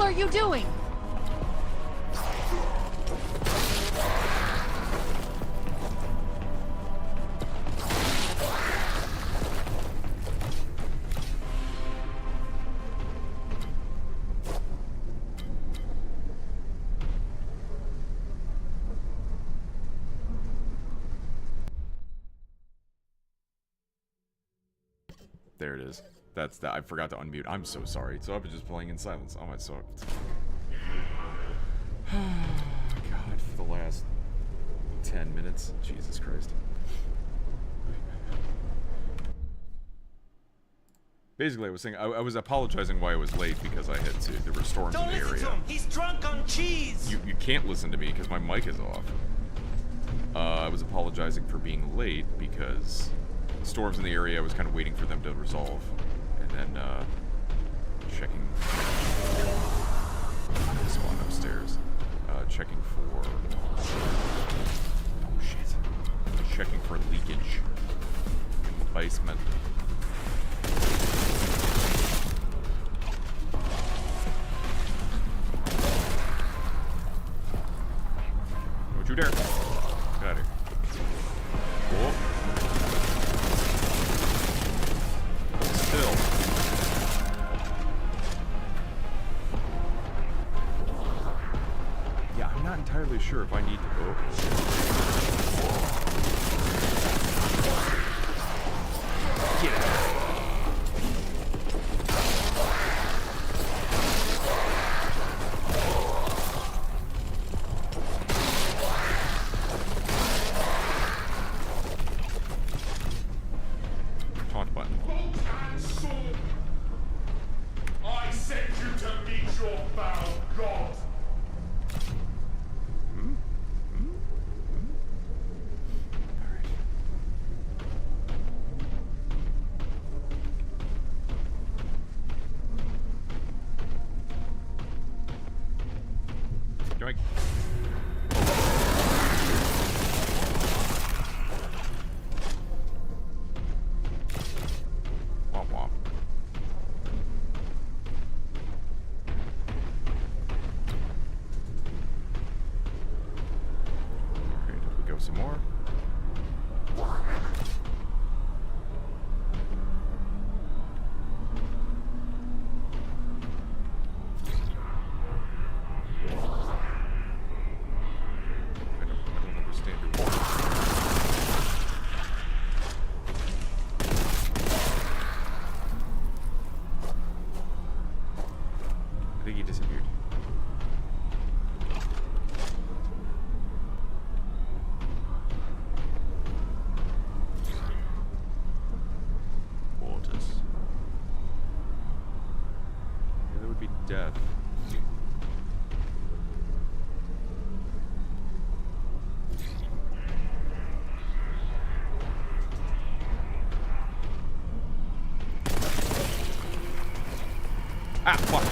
hell are you doing? There it is. That's that. I forgot to unmute. I'm so sorry. So I've been just playing in silence. Oh my so. God, for the last 10 minutes. Jesus Christ. Basically, I was saying I was apologizing why I was late because I had to. There were storms in the area. Don't listen to him. He's drunk on cheese. You can't listen to me because my mic is off. I was apologizing for being late because storms in the area. I was kind of waiting for them to resolve, and then checking this one upstairs. Checking for checking for leakage in the basement. Don't you dare! Get out of here. Oh. Still. Yeah, I'm not entirely sure if I need to go. Get out. Taunt button. I sent you to meet your foul god. Yoink. Womp womp. Alright, we go some more. I don't understand your word. I think he disappeared. Waters. Yeah, that would be death. Ah, fuck.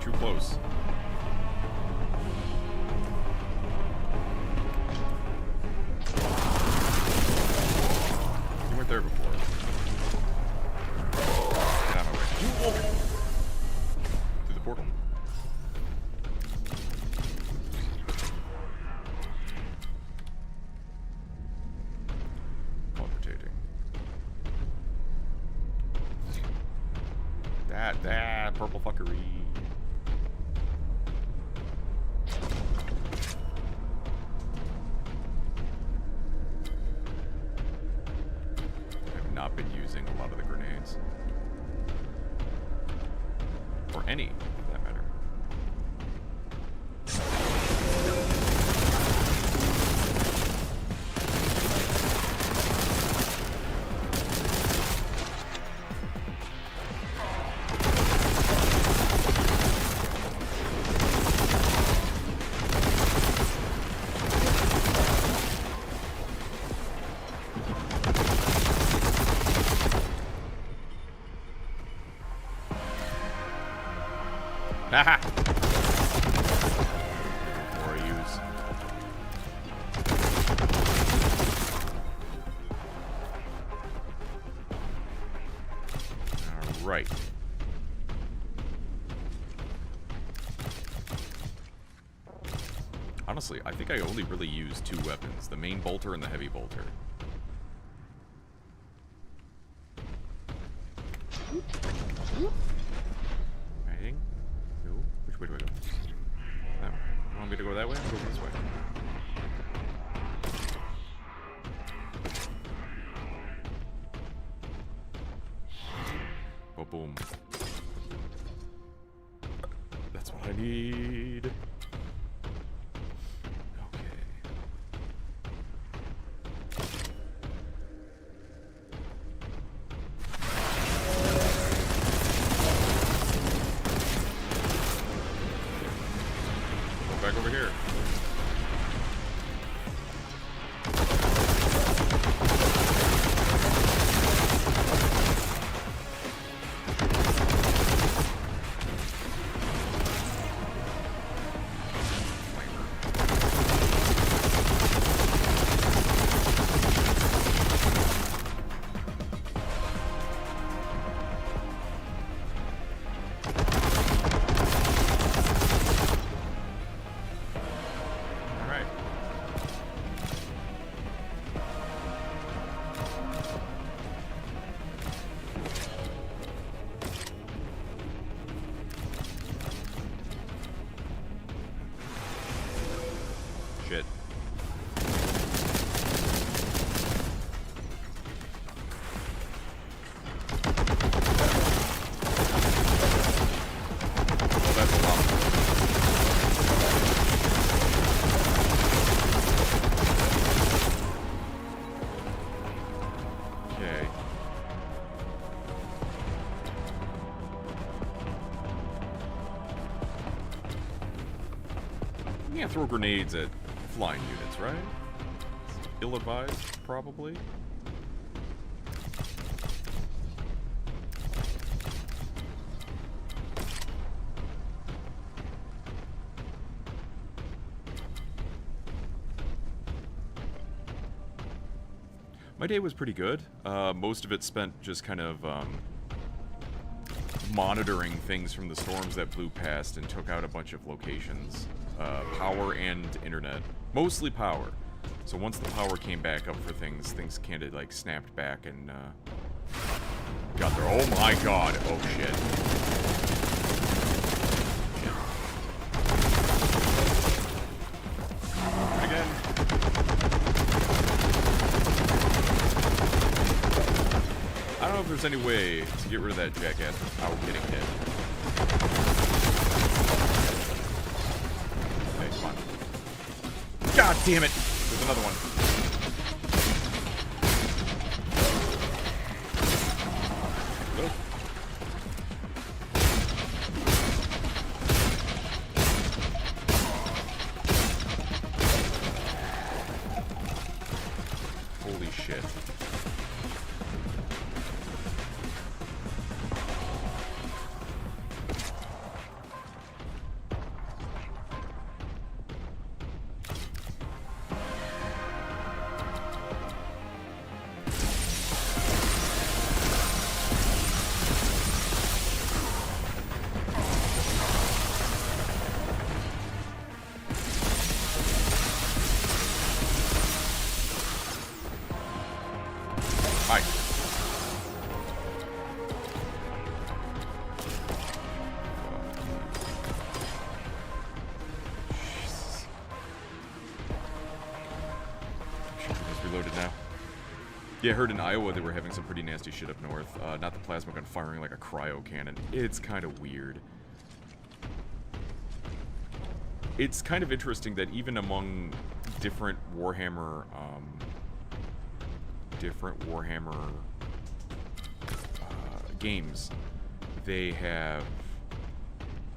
Too close. You weren't there before. Get out of my way. Through the portal. Palpitating. That purple fuckery. I've not been using a lot of the grenades. Or any, for that matter. Haha! More use. right. Honestly, I think I only really use 2 weapons, the main bolter and the heavy bolter. Right. No. Which way do I go? That way. You want me to go that way? I'll go this way. Oh, boom. That's what I need. Back over here. Shit. Oh, that's a lot. Okay. You can't throw grenades at flying units, right? Ill-advised, probably. My day was pretty good. Most of it spent just kind of monitoring things from the storms that blew past and took out a bunch of locations. Power and internet. Mostly power. So once the power came back up for things kind of like snapped back and got there. Oh my god. Oh shit. Again. I don't know if there's any way to get rid of that jackass without getting hit. God damn it! There's another one. Oh. Holy shit. Hi. It's reloaded now. Yeah, I heard in Iowa they were having some pretty nasty shit up north. Not the plasma gun firing like a cryo cannon. It's kind of weird. It's kind of interesting that even among different Warhammer games, they have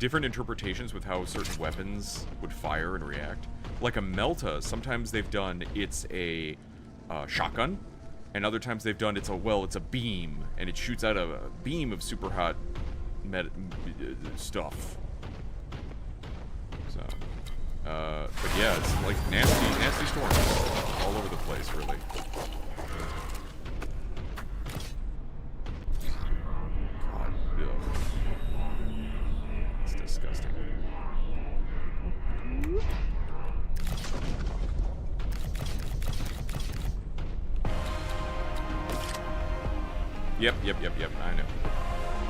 different interpretations with how certain weapons would fire and react. Like a Melta, sometimes they've done it's a shotgun, and other times they've done it's a beam, and it shoots out a beam of super hot stuff. So, but yeah, it's like nasty storms all over the place, really. God. Yep. I know.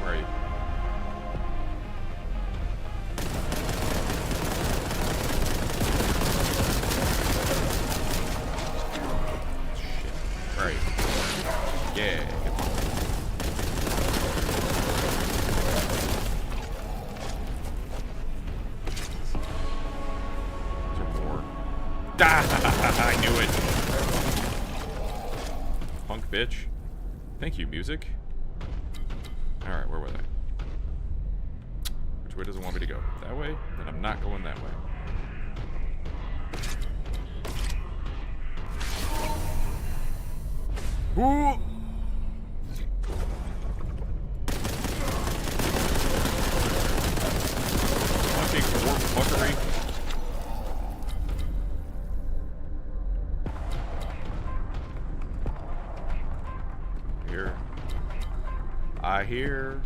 Where are you? Shit. Where are you? Yeah. Is there more? I knew it. Punk bitch. Thank you, music. Alright, where were they? Which way does it want me to go? That way? Then I'm not going that way. Ooh! Fucking warp fuckery. Here. I hear.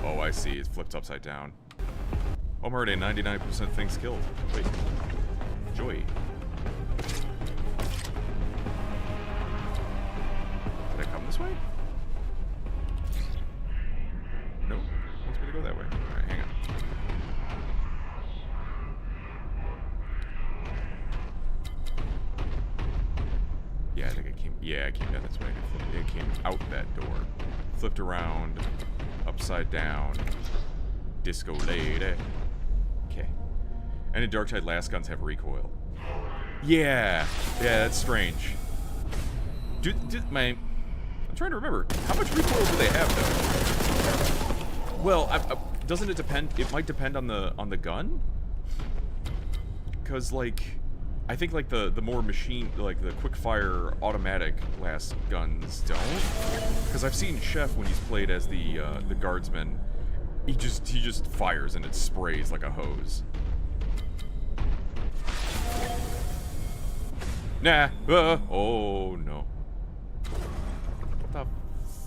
Oh, I see. It's flipped upside down. I'm already 99% things killed. Wait. Joy. Did I come this way? No. Wants me to go that way. Alright, hang on. Yeah, I think it came. Yeah, it came down this way. It came out that door. Flipped around. Upside down. Disco lady. Okay. And in Darktide, last guns have recoil. Yeah. Yeah, that's strange. I'm trying to remember. How much recoil do they have, though? Well, doesn't it depend? It might depend on the gun. Because, like, I think, like, the more machine, like, the quick-fire automatic last guns don't. Because I've seen Chef, when he's played as the guardsman, he just fires and it sprays like a hose. Nah. Oh, no. What the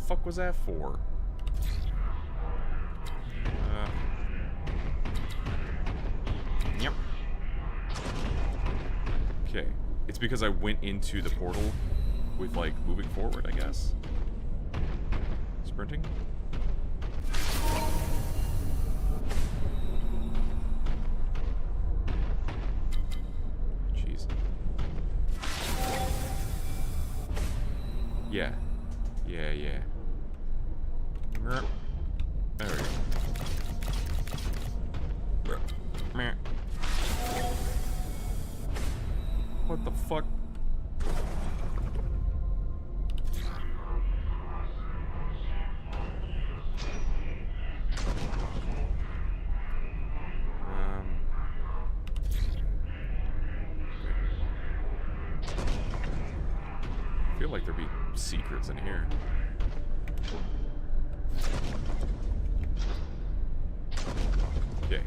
fuck was that for? Yep. Okay. It's because I went into the portal with, like, moving forward, I guess. Sprinting? Jeez. Yeah. Yeah. There we go. What the fuck? I feel like there'd be secrets in here. Okay.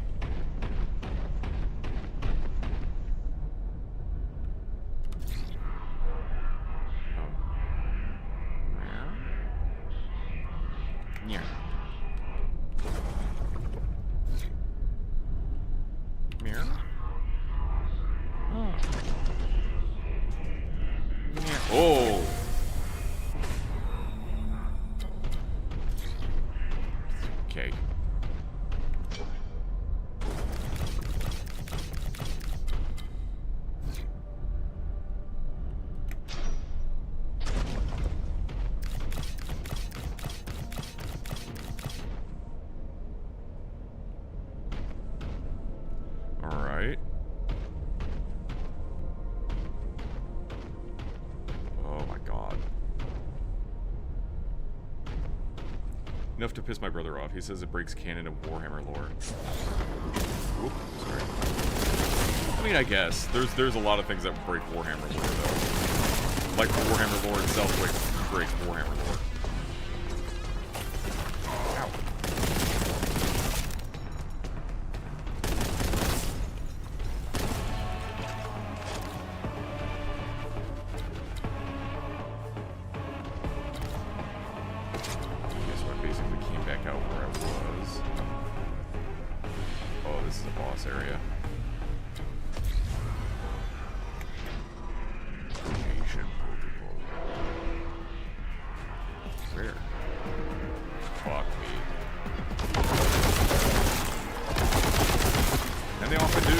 Yeah. Mirror? Oh. Yeah. Oh! Okay. Alright. Oh my god. Enough to piss my brother off. He says it breaks canon of Warhammer lore. Oop, sorry. I mean, I guess. There's a lot of things that break Warhammer lore, though. Like the Warhammer lore itself breaks Warhammer lore. Ow. this is a boss area. Creation protocol. Where? Fuck me. And they often do.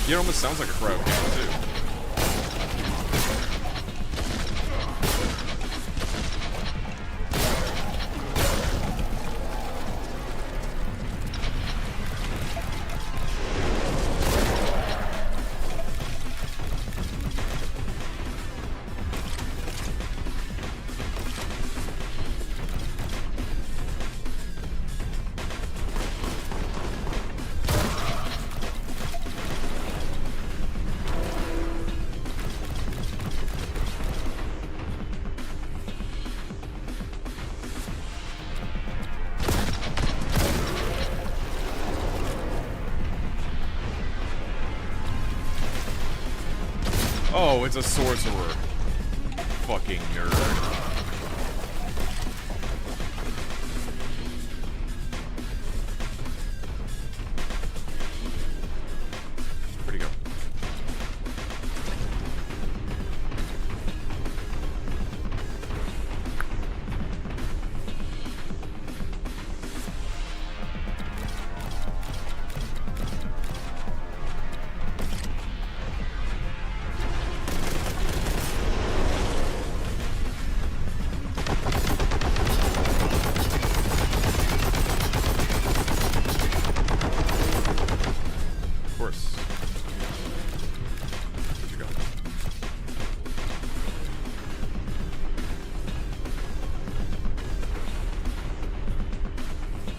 It almost sounds like a crowd game, too. Oh, it's a sorcerer. Fucking nerd.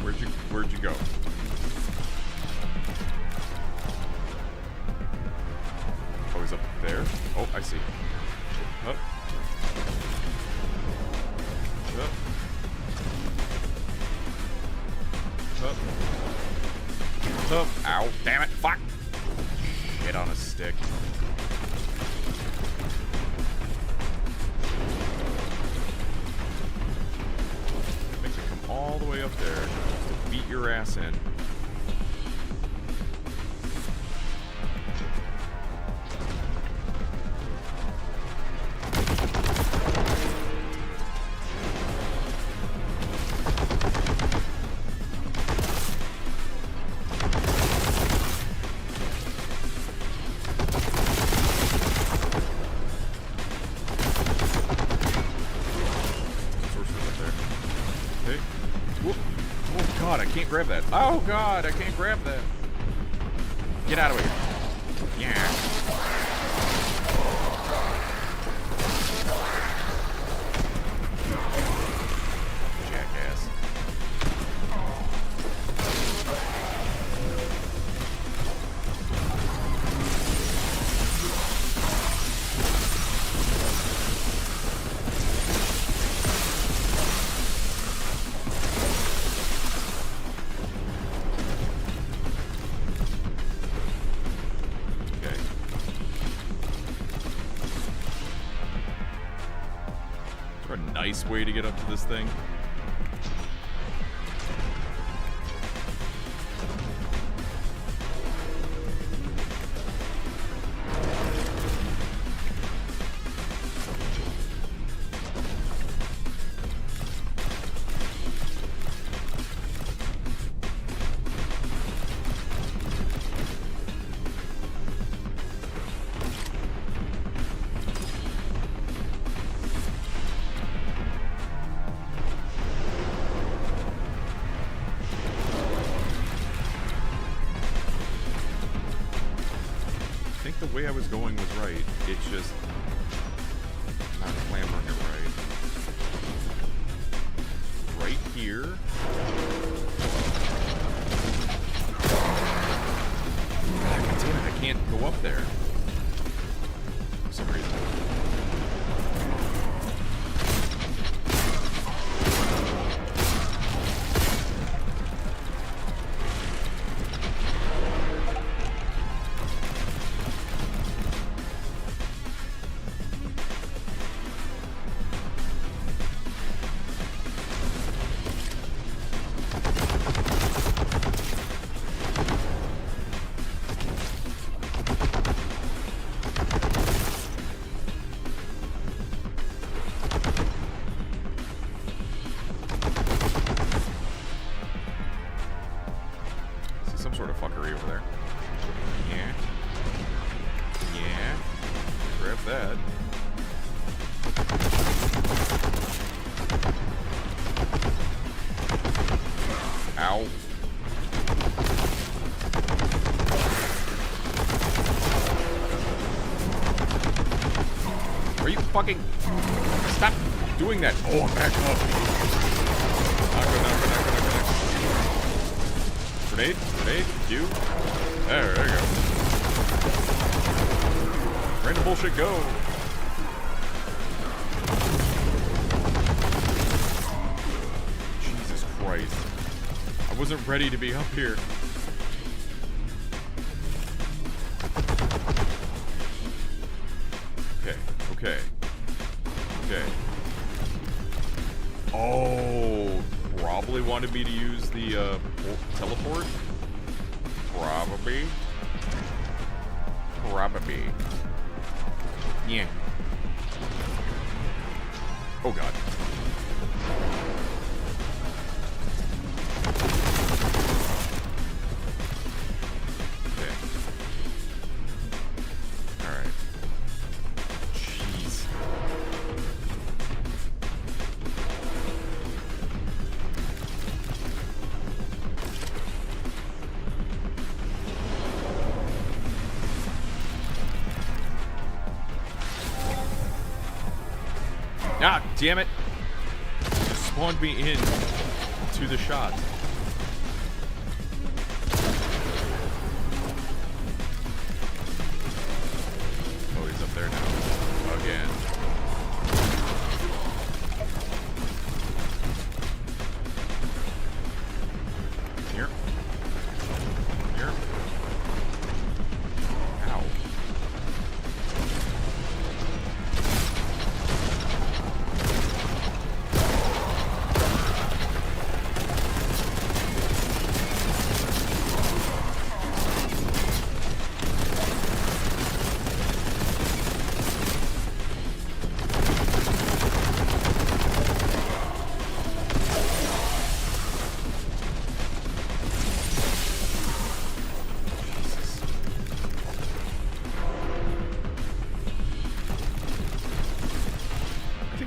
Where'd he go? Where'd you go? Oh, he's up there? Oh, I see. Up. Up. Up. Up. Ow. Damn it. Fuck. Shit on a stick. Makes it come all the way up there just to beat your ass in. Grab that. Oh god, I can't grab that. Get out of here. Yeah. Jackass. Nice way to get up to this thing. The way I was going was right. It's just not clambering it right. Right here. God damn it, I can't go up there. For some reason. sort of fuckery over there. Yeah. Yeah. Grab that. Ow. Are you fucking... Stop doing that. Oh, I'm back up. Knock. Grenade? Grenade? You? There you go. Random bullshit, go. Jesus Christ. I wasn't ready to be up here. Okay. Okay. Oh, probably wanted me to use the teleport. Probably. Yeah. Oh god. Okay. Alright. Jeez. Ah, damn it. Just spawned me in to the shot. Oh, he's up there now. Again. Here. Here. Ow.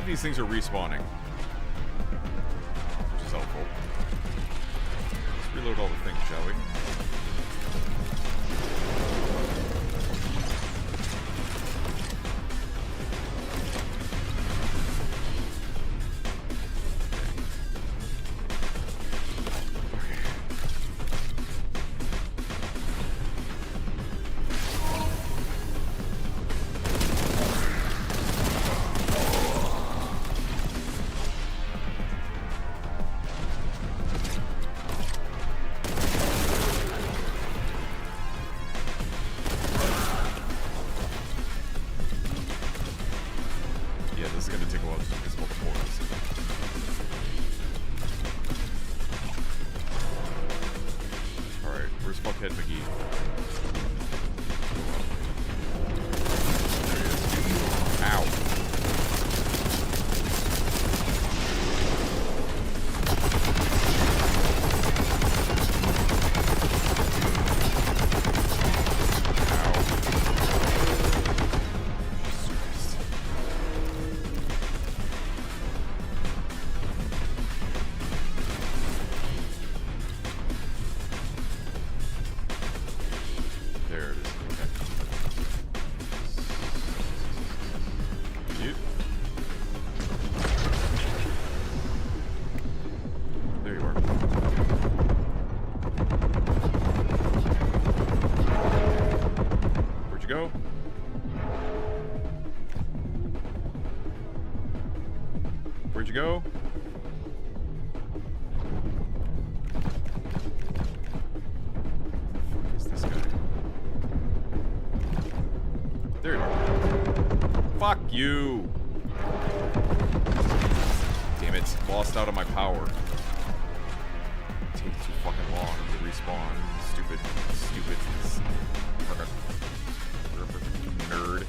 These things are respawning, which is helpful. Let's reload all the things, shall we? This is going to take a while to do physical performance. Alright, where's Fuckhead McGee? There he is. Ow. Go. Where'd you go? What is this guy? There you are. Fuck you! Damn it, lost out on my power. It takes too fucking long to respawn. Stupid. Nerd.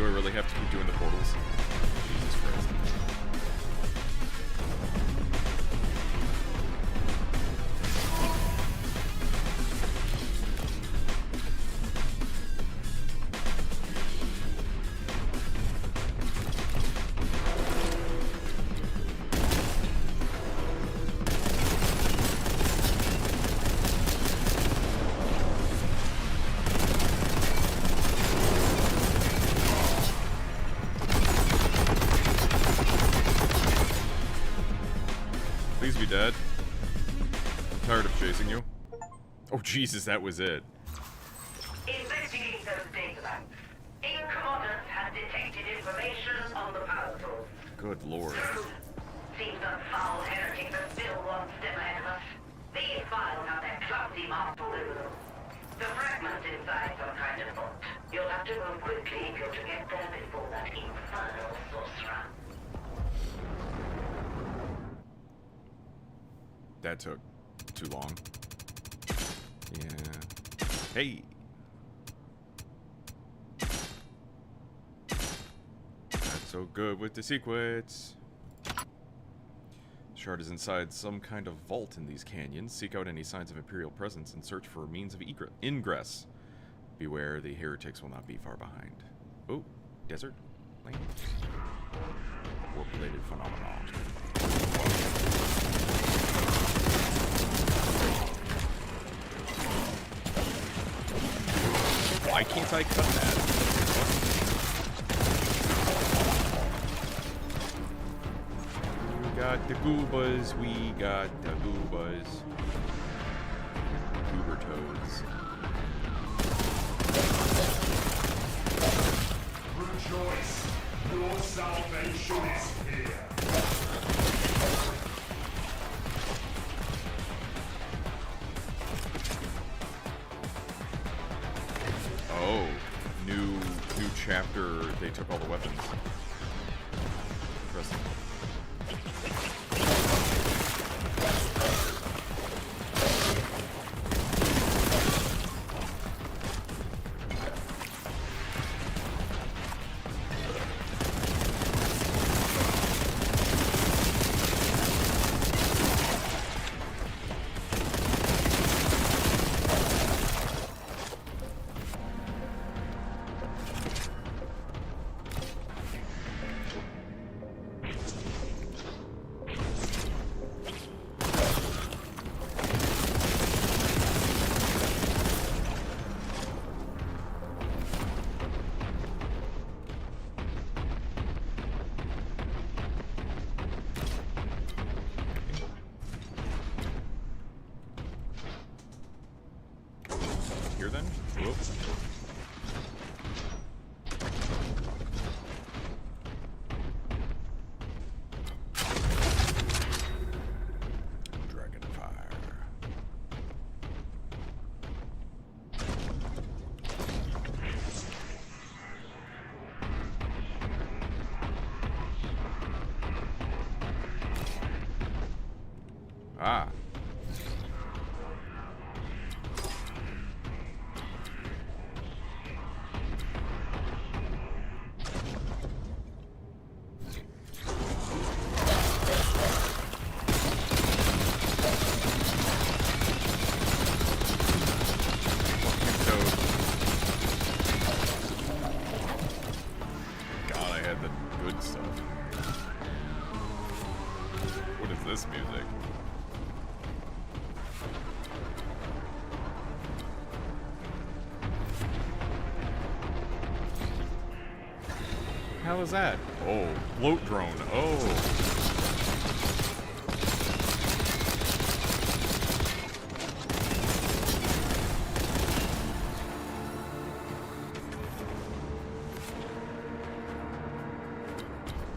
Do I really have to keep doing the portals? Jesus Christ. Please be dead. I'm tired of chasing you. Oh, Jesus, that was it. Investigating those data banks. Incommodus has detected information on the power source. Good lord. Seems a foul heretic that's still one step ahead of us. These files have their clumsy marks all over them. The fragments inside some kind of bot. You'll have to move quickly if you're to get there before that infernal sorcerer. That took too long. Yeah. Hey! Not so good with the secrets. Shard is inside some kind of vault in these canyons. Seek out any signs of Imperial presence and search for a means of ingress. Beware, the heretics will not be far behind. Oh, desert lands. Warp-related phenomenon. Why can't I cut that? We got the goobas, we got the goobas. Goober toads. Rejoice, your salvation is here. Oh, new chapter, they took all the weapons. Interesting. Here then? Whoop. Dragon fire. Ah. God, I had the good stuff. What is this music? How is that? Oh, float drone. Oh.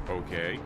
Okay.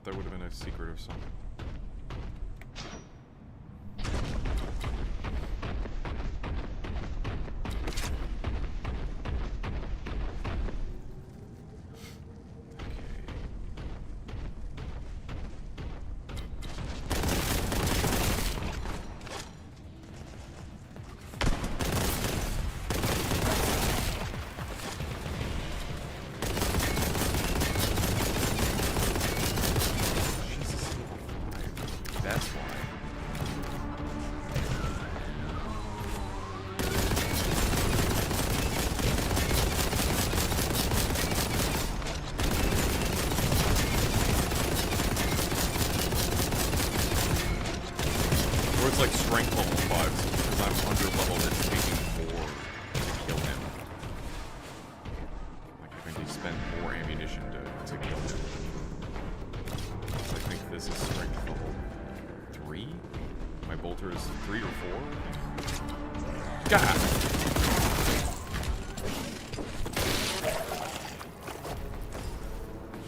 that would have been a secret or something. It's like strength level 5, so because I'm under leveled, it's taking more to kill him. Like having to spend more ammunition to kill him. So I think this is strength level 3? My bolter is 3 or 4? God!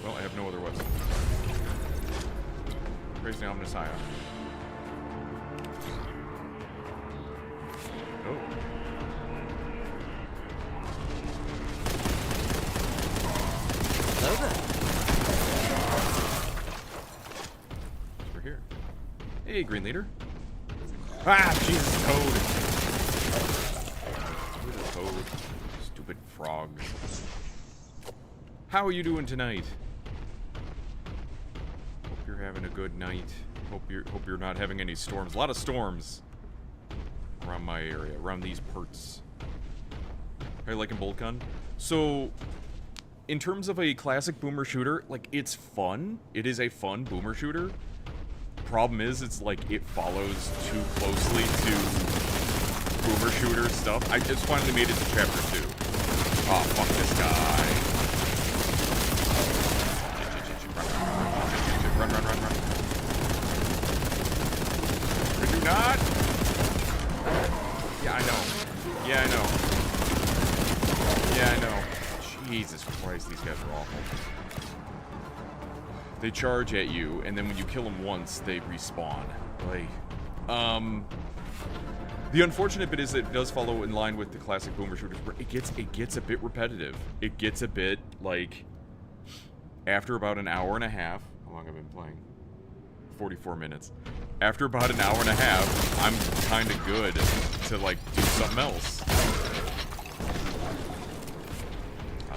Well, I have no other weapon. Praise the Omnis Ion. Hello there. We're here. Hey, Green Leader. Ah, Jesus, Toad. Stupid Toad. Stupid frog. How are you doing tonight? Hope you're having a good night. Hope you're not having any storms. A lot of storms around my area, around these parts. Are you liking Boltgun? So, in terms of a classic boomer shooter, like, it's fun. It is a fun boomer shooter. Problem is, it's like, it follows too closely to boomer shooter stuff. I just finally made it to chapter 2. Oh, fuck this guy. Run, run, run, run. Could you not? Yeah, I know. Yeah, I know. Yeah, I know. Jesus Christ, these guys are awful. They charge at you, and then when you kill them once, they respawn. Like, the unfortunate bit is that it does follow in line with the classic boomer shooters, where it gets a bit repetitive. It gets a bit, like, after about an hour and a half, how long have I been playing? 44 minutes. After about an hour and a half, I'm kind of good to, like, do something else.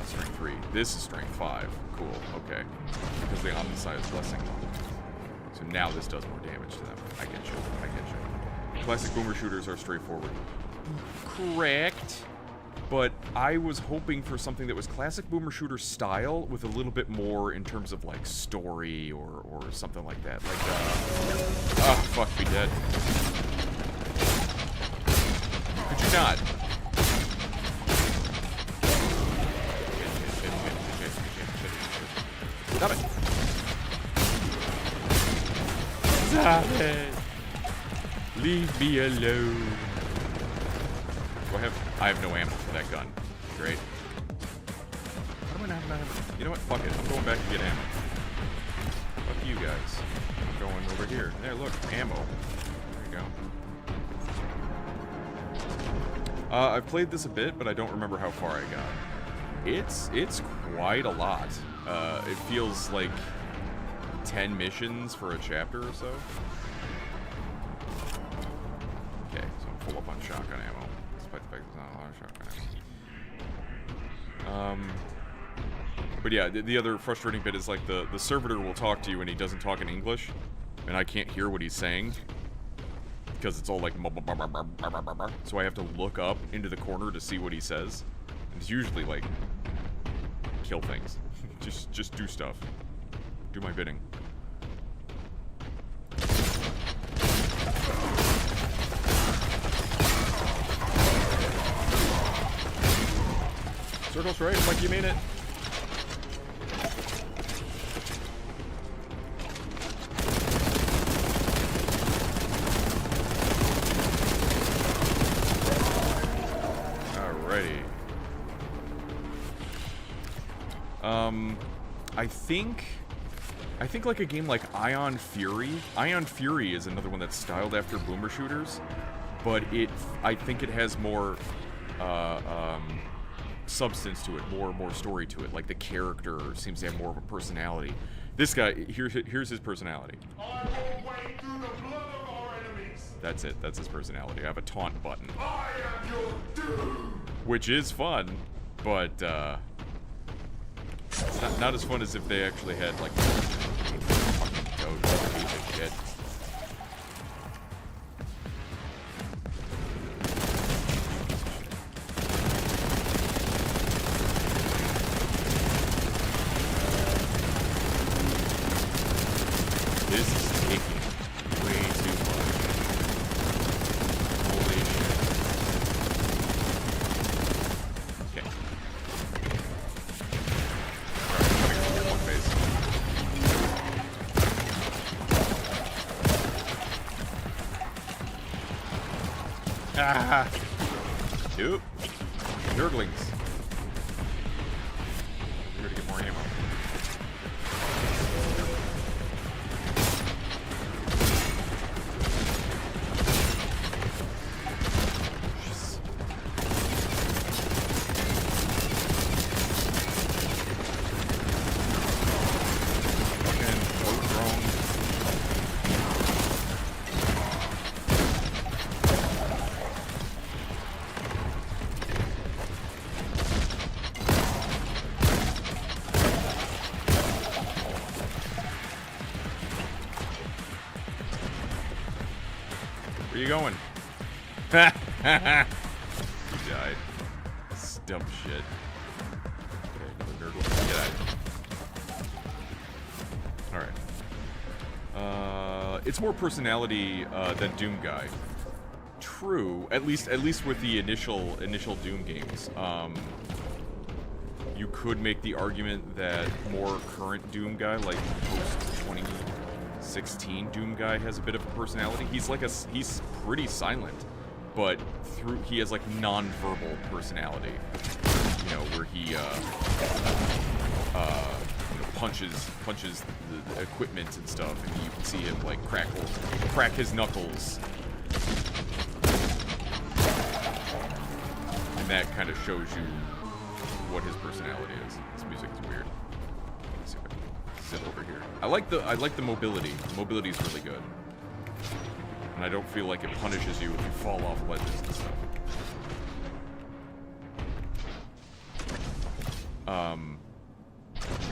Strength 3. This is strength 5. Cool. Okay. Because the Omnicide is blessing. So now this does more damage to them. I get you. I get you. Classic boomer shooters are straightforward. Correct. But I was hoping for something that was classic boomer shooter style with a little bit more in terms of, like, story or something like that. Like, fuck, be dead. Could you not? Stop it! Stop it! Leave me alone. Do I have no ammo for that gun. Great. How do I not have ammo? You know what? Fuck it. I'm going back to get ammo. Fuck you guys. I'm going over here. There, look. Ammo. There you go. I've played this a bit, but I don't remember how far I got. It's quite a lot. It feels like 10 missions for a chapter or so. Okay, so I'm full up on shotgun ammo, despite the fact there's not a lot of shotgun ammo. But yeah, the other frustrating bit is like the servitor will talk to you and he doesn't talk in English, and I can't hear what he's saying because it's all like so I have to look up into the corner to see what he says. And it's usually like kill things. Just do stuff. Do my bidding. Circle straight, like you mean it. Alrighty. I think like a game like Ion Fury. Ion Fury is another one that's styled after boomer shooters, but I think it has more substance to it, more story to it. Like the character seems to have more of a personality. This guy, here's his personality. I will wade through the blood of our enemies. That's it. That's his personality. I have a taunt button, I am your doom. which is fun, but it's not as fun as if they actually had like fucking shit. This is taking way too much. Holy shit. Okay. Alright, coming from one base. Ah! Nope. Nurglings. Here to get more ammo. Where you going? He died. That's dumb shit. Okay, another nerd. Get out of here. Alright. It's more personality than Doom Guy. True. At least with the initial Doom games. You could make the argument that more current Doom Guy, like post 2016 Doom Guy, has a bit of a personality. He's pretty silent, but he has like non-verbal personality. You know, where he punches the equipment and stuff, and you can see him like crack his knuckles. And that kind of shows you what his personality is. This music is weird. Let's see if I can sit over here. I like the mobility. The mobility is really good. And I don't feel like it punishes you if you fall off ledges and stuff.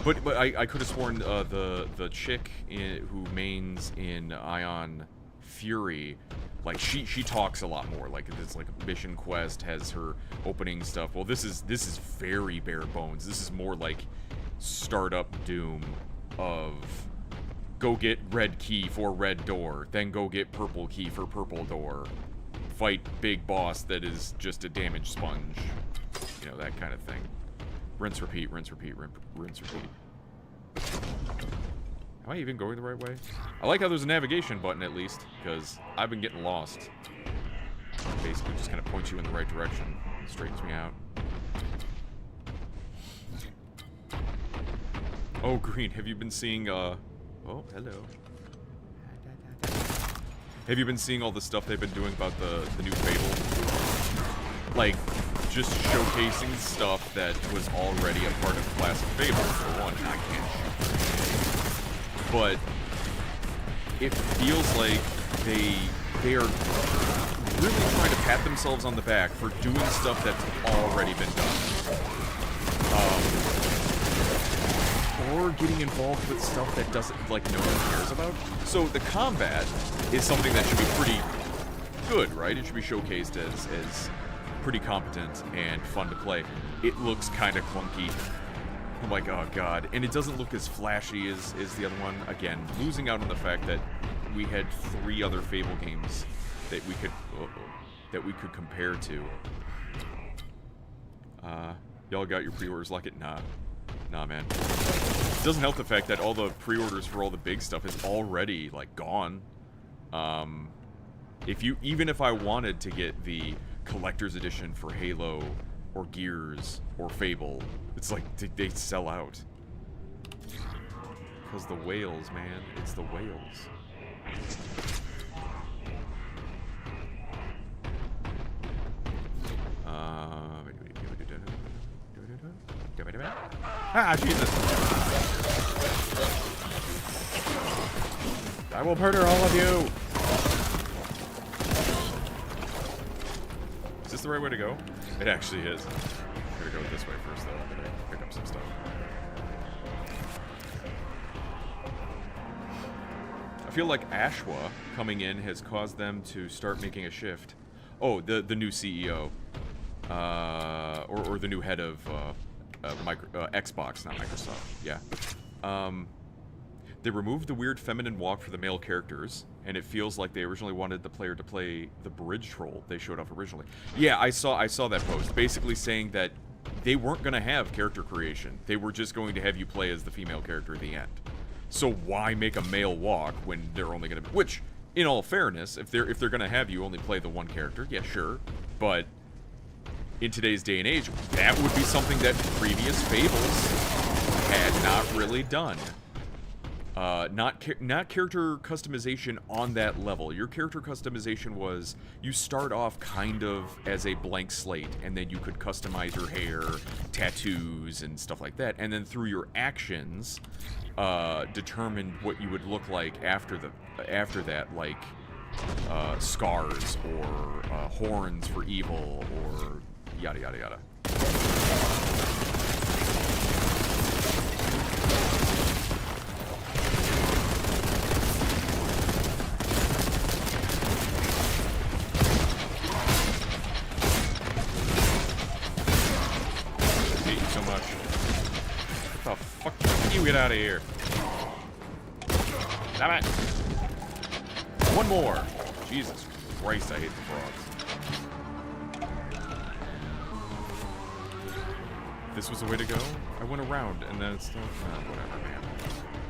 But I could have sworn the chick who mains in Ion Fury, like she talks a lot more. Like it's like a mission quest has her opening stuff. Well, this is very bare bones. This is more like startup Doom of go get red key for red door, then go get purple key for purple door, fight big boss that is just a damage sponge. You know, that kind of thing. Rinse, repeat, rinse, repeat, rinse, repeat. Am I even going the right way? I like how there's a navigation button at least, because I've been getting lost. Basically just kind of points you in the right direction. Straightens me out. Oh, Green, have you been seeing, oh, hello. Have you been seeing all the stuff they've been doing about the new Fable? Like, just showcasing stuff that was already a part of classic Fable, for one. I can't shoot. But it feels like they are really trying to pat themselves on the back for doing stuff that's already been done. Or getting involved with stuff that doesn't, like, no one cares about. So the combat is something that should be pretty good, right? It should be showcased as pretty competent and fun to play. It looks kind of clunky. I'm like, oh god. And it doesn't look as flashy as the other one. Again, losing out on the fact that we had 3 other Fable games that we could compare to. Y'all got your pre-orders like it? Nah, man. It doesn't help the fact that all the pre-orders for all the big stuff is already, like, gone. Even if I wanted to get the collector's edition for Halo or Gears or Fable, it's like they sell out. Because the whales, man. It's the whales. Ah, Jesus! I will murder all of you! Is this the right way to go? It actually is. I'm gonna go this way first, though. I'm gonna pick up some stuff. I feel like Ashwa coming in has caused them to start making a shift. Oh, the new CEO. Or the new head of Xbox, not Microsoft. Yeah. They removed the weird feminine walk for the male characters, and it feels like they originally wanted the player to play the bridge troll they showed off originally. Yeah, I saw that post, basically saying that they weren't going to have character creation. They were just going to have you play as the female character at the end. So why make a male walk when they're only going to... Which, in all fairness, if they're going to have you only play the one character, yeah, sure. But in today's day and age, that would be something that previous Fables had not really done. Not character customization on that level. Your character customization was, you start off kind of as a blank slate, and then you could customize your hair, tattoos, and stuff like that. And then through your actions, determine what you would look like after that, like scars or horns for evil or yada yada yada. Get out of here. Damn it. One more. Jesus Christ, I hate the frogs. This was the way to go? I went around and then it's still... whatever, man.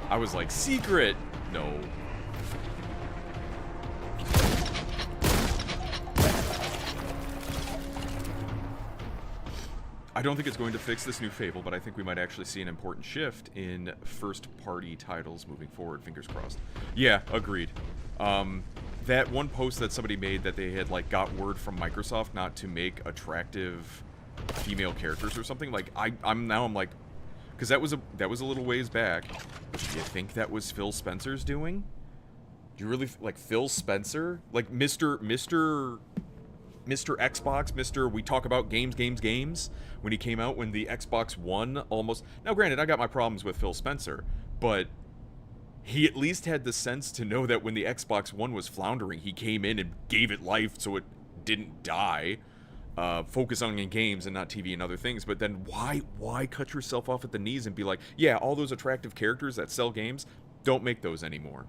I was like, secret! No. I don't think it's going to fix this new Fable, but I think we might actually see an important shift in first-party titles moving forward. Fingers crossed. Yeah, agreed. That one post that somebody made that they had, like, got word from Microsoft not to make attractive female characters or something, like, I'm like, because that was a little ways back. Do you think that was Phil Spencer's doing? Do you really, like, Phil Spencer? Like, Mr. Xbox, Mr. We talk about games, when he came out, when the Xbox One almost... Now, granted, I got my problems with Phil Spencer, but he at least had the sense to know that when the Xbox One was floundering, he came in and gave it life so it didn't die. Focus on games and not TV and other things, but then why cut yourself off at the knees and be like, yeah, all those attractive characters that sell games, don't make those anymore.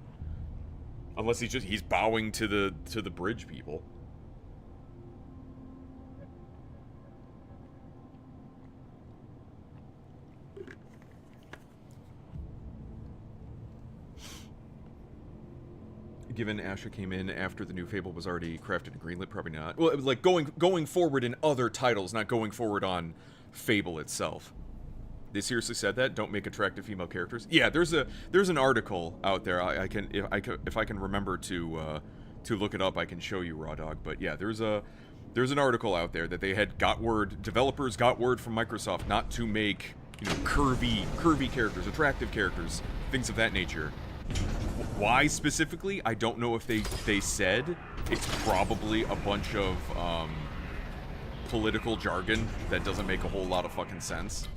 Unless he's bowing to the bridge people. Given Asha came in after the new Fable was already crafted and greenlit, probably not. Well, it was like going forward in other titles, not going forward on Fable itself. They seriously said that? Don't make attractive female characters? Yeah, there's an article out there. If I can remember to look it up, I can show you, Raw Dog. But yeah, there's an article out there that they had developers got word from Microsoft not to make, you know, curvy characters, attractive characters, things of that nature. Why specifically? I don't know if they said. It's probably a bunch of political jargon that doesn't make a whole lot of fucking sense.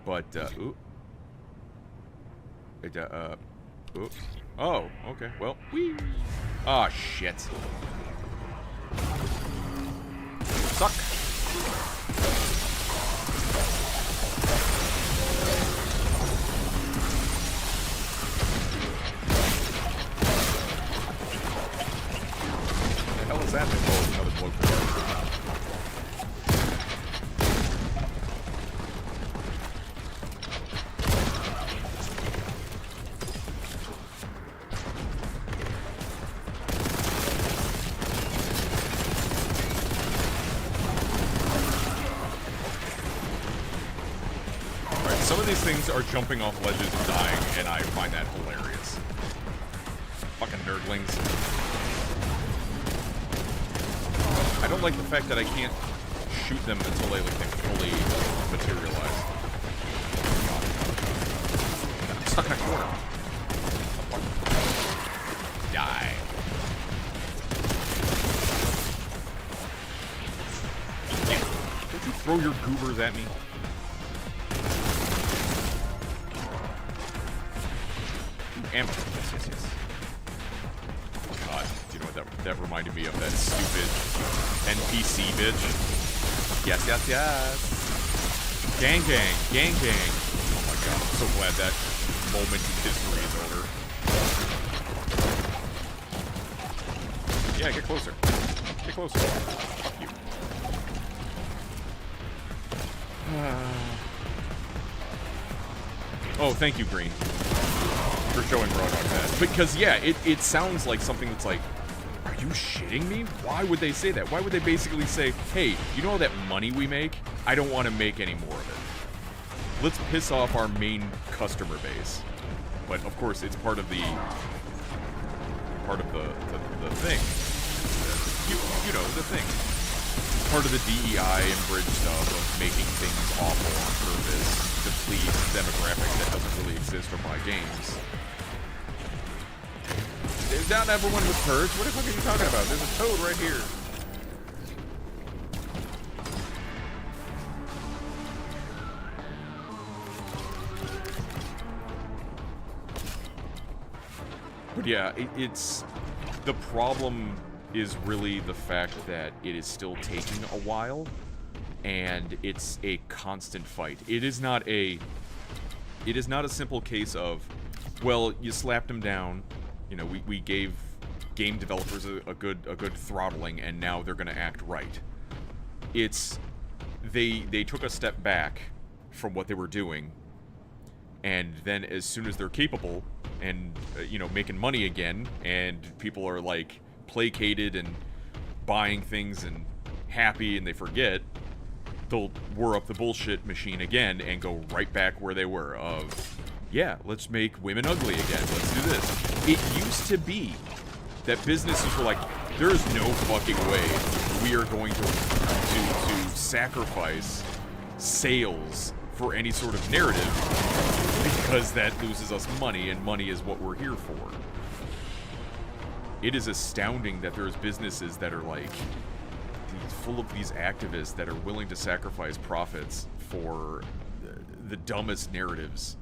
But ooh. Ooh. Oh, okay. Well, whee. Ah, shit. Suck. What the hell is that? Oh, another Boltgun. Some of these things are jumping off ledges and dying, and I find that hilarious. Fucking nerdlings. I don't like the fact that I can't shoot them until they, like, they fully materialize. I'm stuck in a corner. Die. Don't you throw your goobers at me? Ammo. Yes. God, do you know what that reminded me of? That stupid NPC bitch. Yes. Gang. Oh my god, I'm so glad that moment in history is over. Yeah, get closer. Get closer. Fuck you. Oh, thank you, Green, for showing Roadhog that. Because, yeah, it sounds like something that's like, are you shitting me? Why would they say that? Why would they basically say, hey, you know all that money we make? I don't want to make any more of it. Let's piss off our main customer base. But, of course, it's part of the thing. You know, the thing. Part of the DEI and bridge stuff of making things awful on purpose to please a demographic that doesn't really exist or buy games. Not everyone was purged. What the fuck are you talking about? There's a toad right here. But yeah, it's... The problem is really the fact that it is still taking a while, and it's a constant fight. It is not a simple case of, well, you slapped him down, you know, we gave game developers a good throttling, and now they're gonna act right. It's they took a step back from what they were doing, and then as soon as they're capable and you know, making money again, and people are like placated and buying things and happy and they forget, they'll whir up the bullshit machine again and go right back where they were of, yeah, let's make women ugly again, let's do this. It used to be that businesses were like, there's no fucking way we are going to sacrifice sales for any sort of narrative, because that loses us money, and money is what we're here for. It is astounding that there's businesses that are like full of these activists that are willing to sacrifice profits for the dumbest narratives.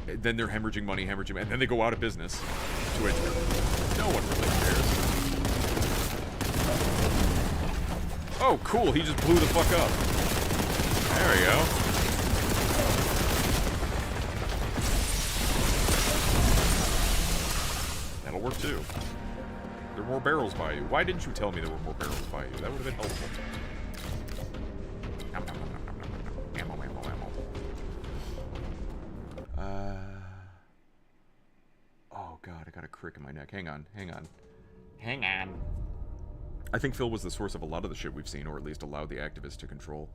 Then they're hemorrhaging money, and then they go out of business, to which no one really cares. Oh, cool, he just blew the fuck up. There we go. That'll work too. There are more barrels by you. Why didn't you tell me there were more barrels by you? That would have been helpful. Ammo. Oh god, I got a crick in my neck. Hang on. I think Phil was the source of a lot of the shit we've seen, or at least allowed the activists to control.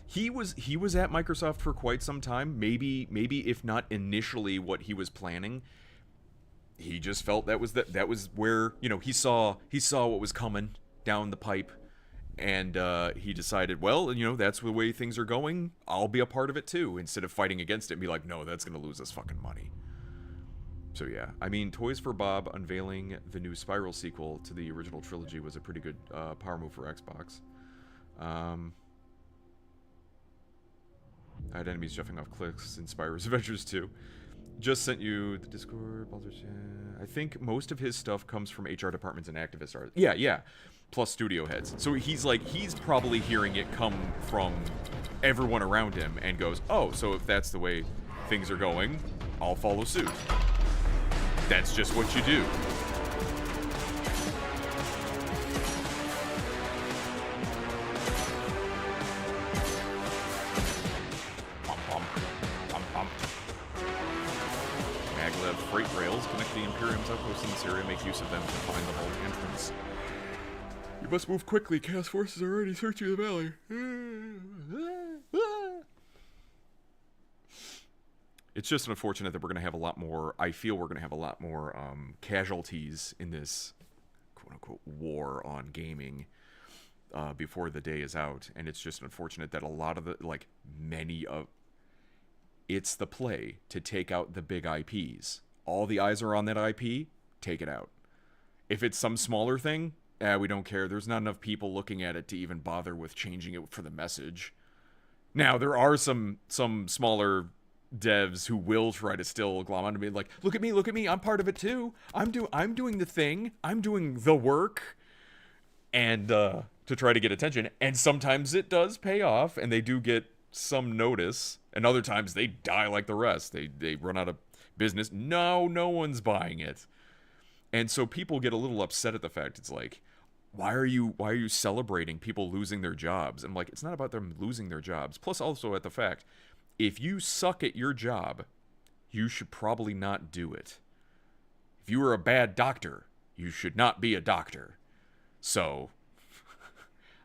He was at Microsoft for quite some time. Maybe if not initially what he was planning, he just felt that was where, you know, he saw what was coming down the pipe, and he decided, well, you know, that's the way things are going, I'll be a part of it too, instead of fighting against it and be like, no, that's gonna lose us fucking money. So yeah, I mean, Toys for Bob unveiling the new Spiral sequel to the original trilogy was a pretty good power move for Xbox. I had enemies jumping off cliffs in Spyro's Adventures 2. Just sent you the Discord. I think most of his stuff comes from HR departments and activists are. Yeah. Plus studio heads. So he's probably hearing it come from everyone around him and goes, oh, so if that's the way things are going, I'll follow suit. That's just what you do. Maglev freight rails connect the Imperium's outposts in this area, make use of them to find the vault entrance. You must move quickly. Chaos forces are already searching the valley. It's just unfortunate that we're going to have a lot more, I feel we're going to have a lot more casualties in this quote-unquote war on gaming before the day is out. And it's just unfortunate that a lot of the, like, it's the play to take out the big IPs. All the eyes are on that IP, take it out. If it's some smaller thing, we don't care. There's not enough people looking at it to even bother with changing it for the message. Now, there are some smaller devs who will try to still glom onto me, like, look at me, I'm part of it too. I'm doing the thing, I'm doing the work, and to try to get attention. And sometimes it does pay off, and they do get some notice, and other times they die like the rest. They run out of business. No one's buying it. And so people get a little upset at the fact, it's like, why are you celebrating people losing their jobs? And I'm like, it's not about them losing their jobs. Plus also at the fact, if you suck at your job, you should probably not do it. If you were a bad doctor, you should not be a doctor. So,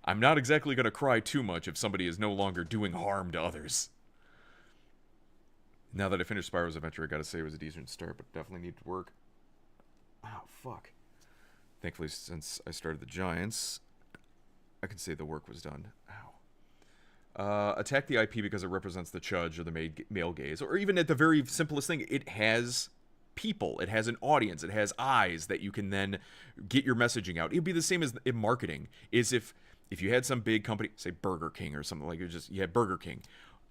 I'm not exactly going to cry too much if somebody is no longer doing harm to others. Now that I finished Spyro's Adventure, I gotta say it was a decent start, but definitely needed work. Oh, fuck. Thankfully, since I started the Giants, I can say the work was done. Ow. Attack the IP because it represents the chudge or the male gaze, or even at the very simplest thing, it has people, it has an audience, it has eyes that you can then get your messaging out. It'd be the same as in marketing, is if you had some big company, say Burger King or something, like you had Burger King.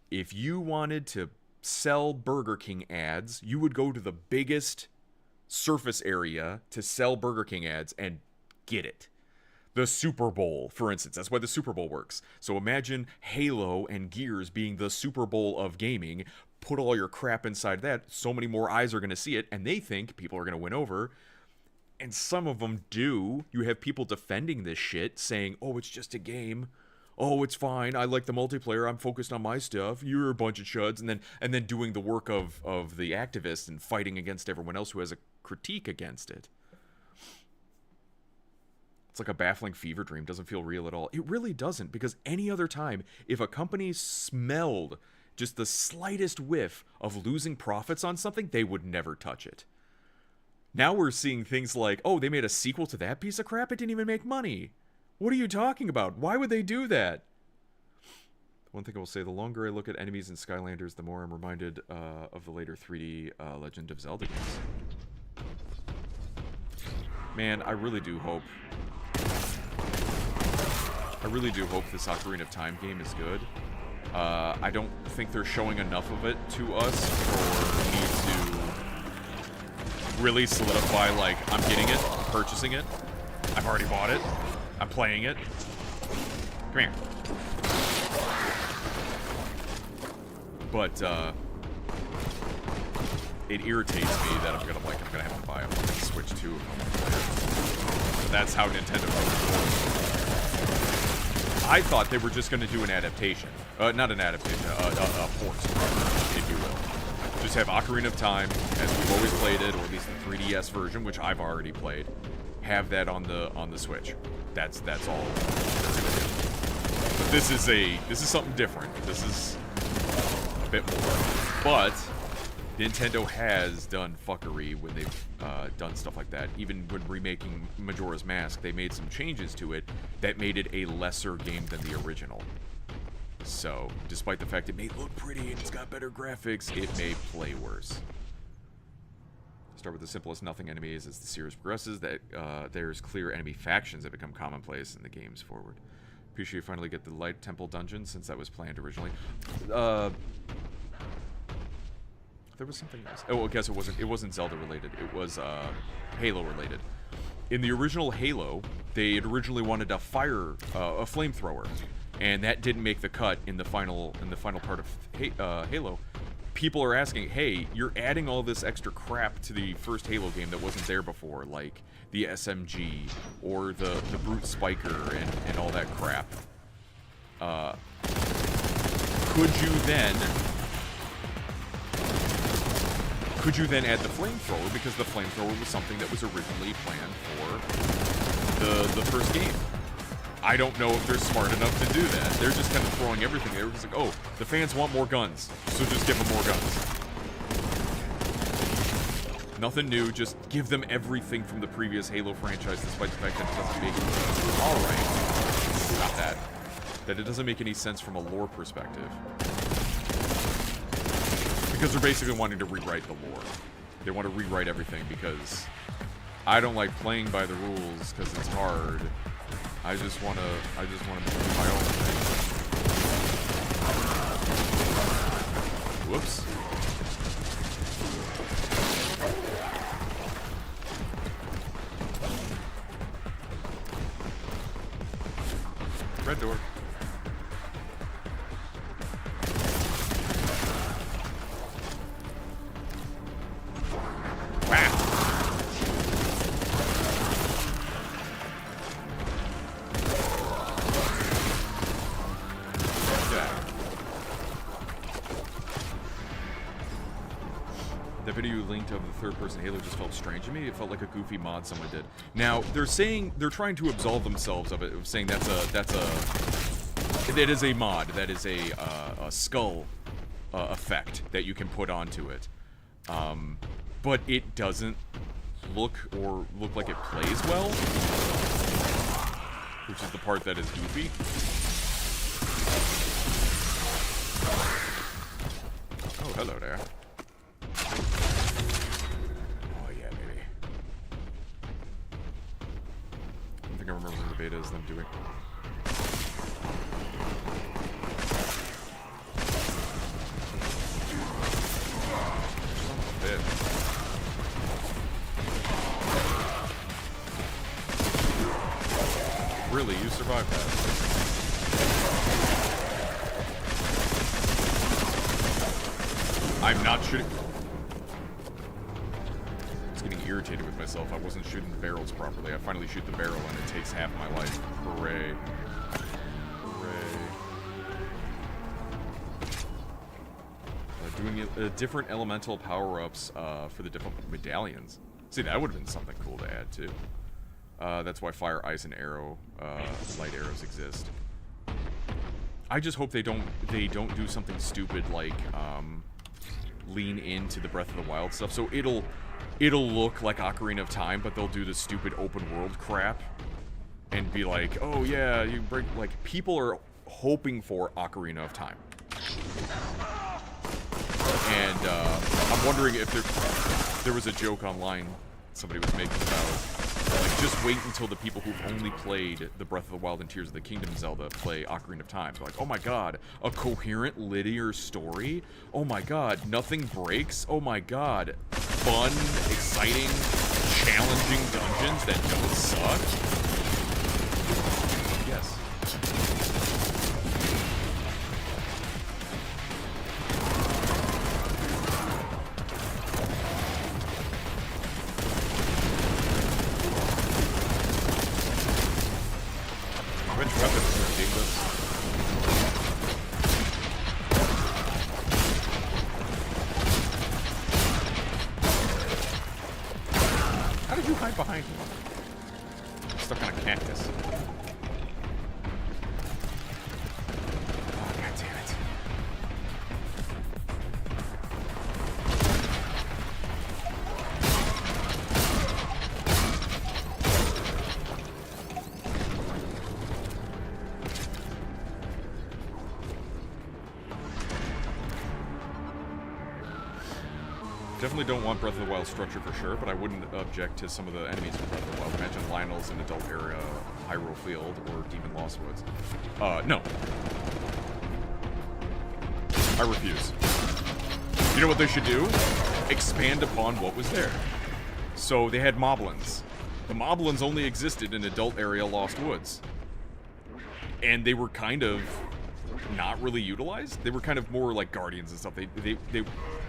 If you wanted to sell Burger King ads, you would go to the biggest surface area to sell Burger King ads and get it. The Super Bowl, for instance. That's why the Super Bowl works. So imagine Halo and Gears being the Super Bowl of gaming. Put all your crap inside that. So many more eyes are going to see it, and they think people are going to win over. And some of them do. You have people defending this shit, saying, oh, it's just a game. Oh, it's fine. I like the multiplayer. I'm focused on my stuff. You're a bunch of chuds. And then doing the work of the activists and fighting against everyone else who has a critique against it. It's like a baffling fever dream. Doesn't feel real at all. It really doesn't, because any other time, if a company smelled just the slightest whiff of losing profits on something, they would never touch it. Now we're seeing things like, oh, they made a sequel to that piece of crap? It didn't even make money. What are you talking about? Why would they do that? One thing I will say, the longer I look at enemies in Skylanders, the more I'm reminded of the later 3D Legend of Zelda games. Man, I really do hope this Ocarina of Time game is good. I don't think they're showing enough of it to us for me to really solidify, like, I'm getting it, I'm purchasing it, I've already bought it, I'm playing it. Come here. But, it irritates me that I'm gonna have to buy a Switch 2 if I'm gonna play it. So that's how Nintendo goes. I thought they were just gonna do an adaptation. Not an adaptation, a port, if you will. Just have Ocarina of Time, as we've always played it, or at least the 3DS version, which I've already played. Have that on the Switch. That's all they're gonna do. But this is something different. This is a bit more. But Nintendo has done fuckery when they've done stuff like that. Even when remaking Majora's Mask, they made some changes to it that made it a lesser game than the original. So, despite the fact it may look pretty and it's got better graphics, it may play worse. Start with the simplest nothing enemies as the series progresses. There's clear enemy factions that become commonplace in the games forward. Appreciate you finally get the Light Temple dungeon since that was planned originally. There was something else. Oh, I guess it wasn't Zelda related. It was Halo related. In the original Halo, they had originally wanted a flamethrower, and that didn't make the cut in the final part of Halo. People are asking, hey, you're adding all this extra crap to the first Halo game that wasn't there before, like the SMG or the brute spiker and all that crap. Could you then add the flamethrower, because the flamethrower was something that was originally planned for the first game? I don't know if they're smart enough to do that. They're just kind of throwing everything. They were just like, oh, the fans want more guns, so just give them more guns. Nothing new, just give them everything from the previous Halo franchise, despite the fact that it doesn't make... Alright. Got that. That it doesn't make any sense from a lore perspective. Because they're basically wanting to rewrite the lore. They want to rewrite everything because I don't like playing by the rules because it's hard. I just want to do my own thing. Whoops. Red door. The video you linked of the third-person Halo just felt strange to me. It felt like a goofy mod someone did. Now they're trying to absolve themselves of it, saying that is a mod, that is a skull effect that you can put onto it, but it doesn't look like it plays well, which is the part that is goofy. Oh, hello there. Oh, yeah, baby. I don't think I remember the beta is them doing. Bit. Really, you survived that. I'm not shooting. I was getting irritated with myself. I wasn't shooting the barrels properly. I finally shoot the barrel and it takes half my life. Hooray. Hooray. Doing different elemental power-ups for the different medallions. See, that would have been something cool to add, too. That's why fire, ice, and arrow, light arrows exist. I just hope they don't do something stupid like, lean into the Breath of the Wild stuff. So it'll look like Ocarina of Time, but they'll do the stupid open world crap and be like, oh yeah, you break, like, people are hoping for Ocarina of Time. And I'm wondering if there was a joke online somebody was making about, like, just wait until the people who've only played the Breath of the Wild and Tears of the Kingdom Zelda play Ocarina of Time. They're like, oh my god, a coherent, linear story? Oh my god, nothing breaks? Oh my god, fun, exciting, challenging dungeons that don't suck? Yes. Which weapons are ridiculous? How did you hide behind me? I'm stuck on a cactus. Oh, god damn it. Definitely don't want Breath of the Wild structure for sure, but I wouldn't object to some of the enemies in Breath of the Wild. Imagine Lionel's in Adult Area, Hyrule Field, or Demon Lost Woods. No. I refuse. You know what they should do? Expand upon what was there. So they had Moblins. The Moblins only existed in Adult Area Lost Woods. And they were kind of not really utilized. They were kind of more like guardians and stuff. They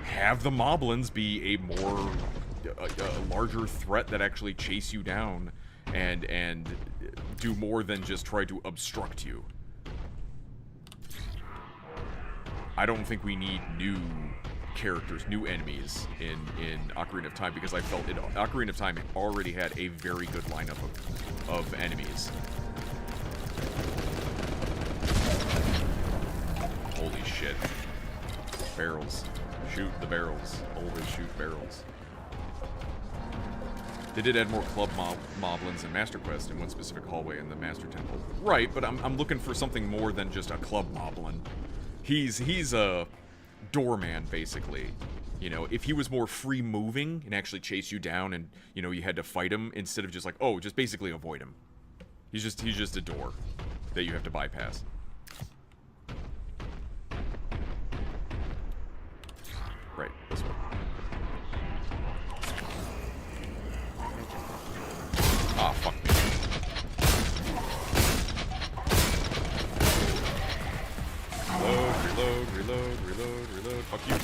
have the Moblins be a larger threat that actually chase you down and do more than just try to obstruct you. I don't think we need new characters, new enemies in Ocarina of Time, because I felt Ocarina of Time already had a very good lineup of enemies. Holy shit. Barrels. Shoot the barrels. Always shoot barrels. They did add more club moblins in Master Quest in one specific hallway in the Master Temple. Right, but I'm looking for something more than just a club moblin. He's a doorman, basically. You know, if he was more free-moving and actually chase you down and, you know, you had to fight him instead of just like, oh, just basically avoid him. He's just a door that you have to bypass. Right, this way. Ah, fuck me. Reload. Fuck you.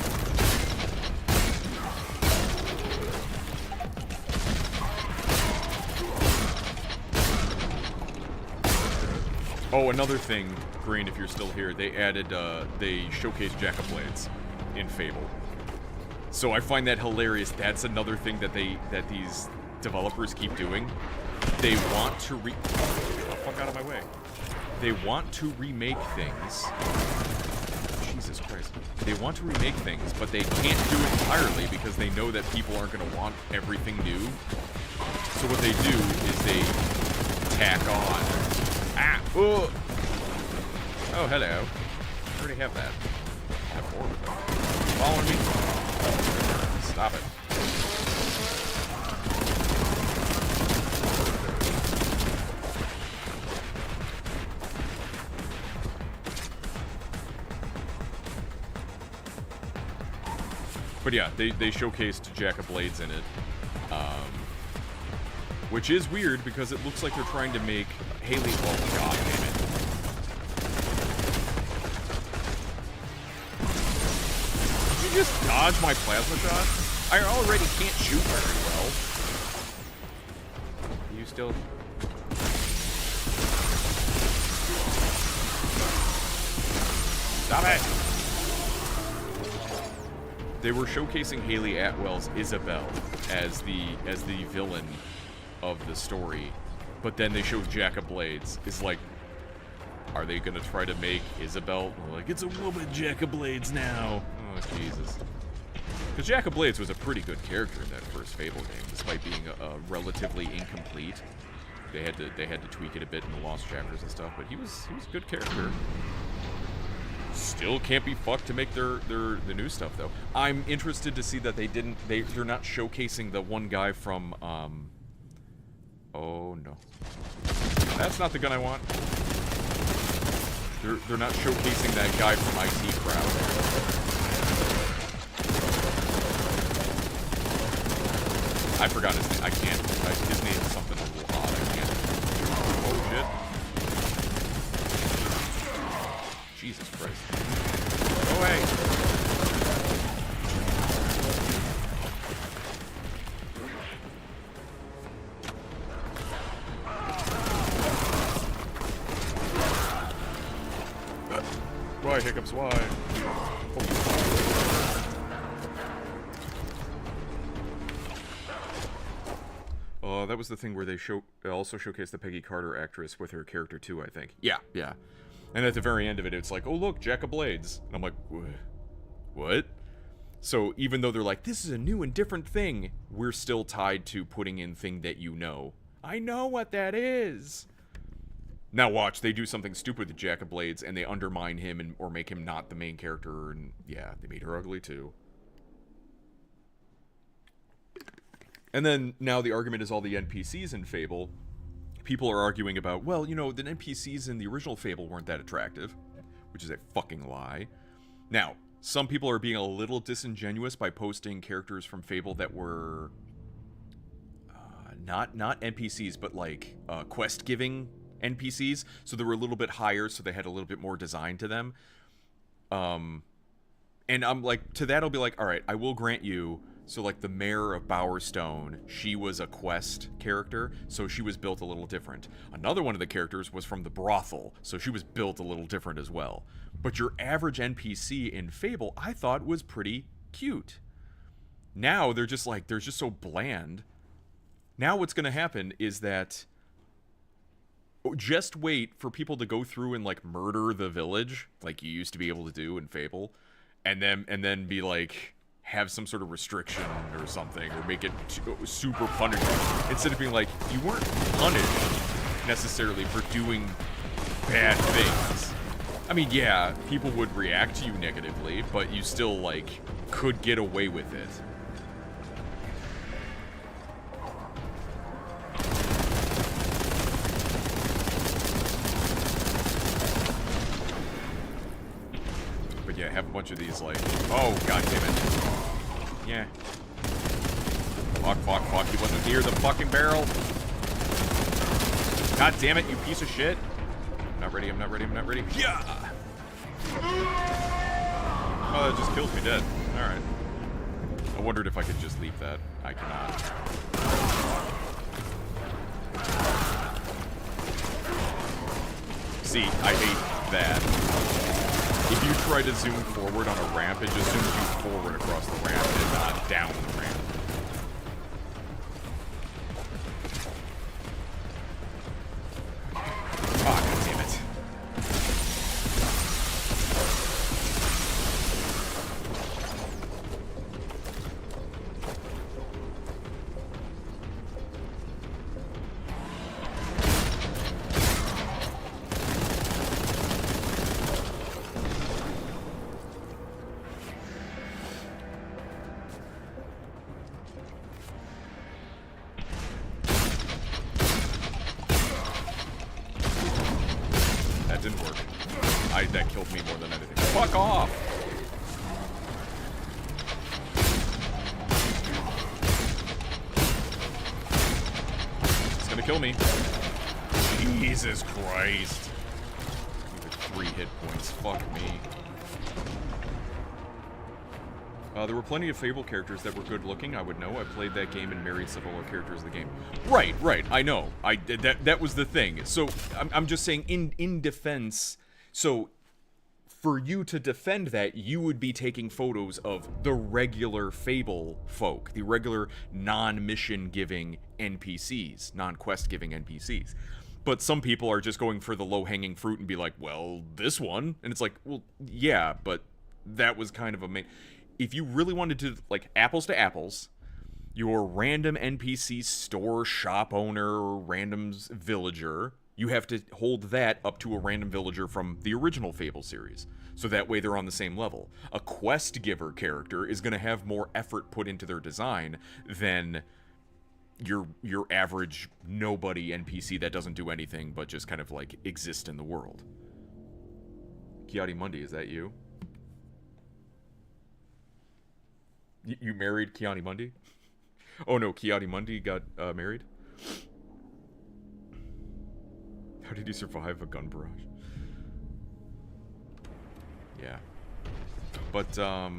Oh, another thing, Green, if you're still here, they added, they showcased Jack-o'-Blades in Fable. So I find that hilarious. That's another thing that these developers keep doing. They want to get the fuck out of my way. They want to remake things. Jesus Christ. They want to remake things, but they can't do it entirely because they know that people aren't going to want everything new. So what they do is they tack on. Ah! Oh, oh hello. I already have that. I have more of them. Following me? Stop it. But yeah, they showcased Jack-o'-Blades in it. Which is weird because it looks like they're trying to make Haley... Oh, god damn it. Did you just dodge my plasma shot? I already can't shoot very well. You still... Stop it! They were showcasing Haley Atwell's Isabel as the villain of the story, but then they showed Jack-o'-Blades. It's like, are they gonna try to make Isabel like it's a woman Jack-o'-Blades now? Oh Jesus! Because Jack-o'-Blades was a pretty good character in that first Fable game, despite being relatively incomplete. They had to tweak it a bit in the Lost Chapters and stuff, but he was a good character. Still can't be fucked to make the new stuff though. I'm interested to see that they're not showcasing the one guy from oh no. That's not the gun I want. They're not showcasing that guy from IT Crowd. I forgot his name. I can't. His name is something a little odd. I can't. Oh shit. Jesus Christ. Go away. Why, Hiccups, why? Oh, that was the thing where they also showcased the Peggy Carter actress with her character too, I think. Yeah. And at the very end of it, it's like, oh look, Jack-o'-Blades. And I'm like, what? So even though they're like, this is a new and different thing, we're still tied to putting in thing that you know. I know what that is. Now watch, they do something stupid with Jack-o'-Blades and they undermine him or make him not the main character, and yeah, they made her ugly too. And then now the argument is all the NPCs in Fable. People are arguing about, well, you know, the NPCs in the original Fable weren't that attractive, which is a fucking lie. Now, some people are being a little disingenuous by posting characters from Fable that were not NPCs, but like quest-giving NPCs, so they were a little bit higher, so they had a little bit more design to them. And I'm like, to that I'll be like, all right, I will grant you. So like the mayor of Bowerstone, she was a quest character, so she was built a little different. Another one of the characters was from the brothel, so she was built a little different as well. But your average NPC in Fable, I thought was pretty cute. Now they're just like, they're just so bland. Now what's going to happen is that just wait for people to go through and like murder the village, like you used to be able to do in Fable, and then be like, have some sort of restriction or something, or make it super punishing, instead of being like, you weren't punished necessarily for doing bad things. I mean, yeah, people would react to you negatively, but you still, like, could get away with it. But yeah, have a bunch of these, like, oh, god damn it. Yeah. Fuck, fuck, fuck, he wasn't near the fucking barrel. God damn it, you piece of shit. I'm not ready, I'm not ready, I'm not ready. Yeah! Oh, that just kills me dead. Alright. I wondered if I could just leave that. I cannot. See, I hate that. If you try to zoom forward on a ramp, it just zooms you forward across the ramp and not down the ramp. Ah, god damn it. That killed me more than anything. Fuck off! It's gonna kill me. Jesus Christ. Even 3 hit points. Fuck me. There were plenty of Fable characters that were good looking, I would know. I played that game and married several characters of the game. Right, right, I know. That was the thing. So, I'm just saying, in defense, so for you to defend that, you would be taking photos of the regular Fable folk, the regular non-mission giving NPCs, non-quest giving NPCs. But some people are just going for the low-hanging fruit and be like, well, this one. And it's like, well, yeah, but that was kind of a main... If you really wanted to, like, apples to apples, your random NPC store shop owner or random villager, you have to hold that up to a random villager from the original Fable series. So that way they're on the same level. A quest giver character is going to have more effort put into their design than your average nobody NPC that doesn't do anything but just kind of like exist in the world. Kiati Mundi, is that you? You married Kiani Mundi? Oh no, Kiati Mundi got married? How did you survive a gun barrage? Yeah. But, yeah,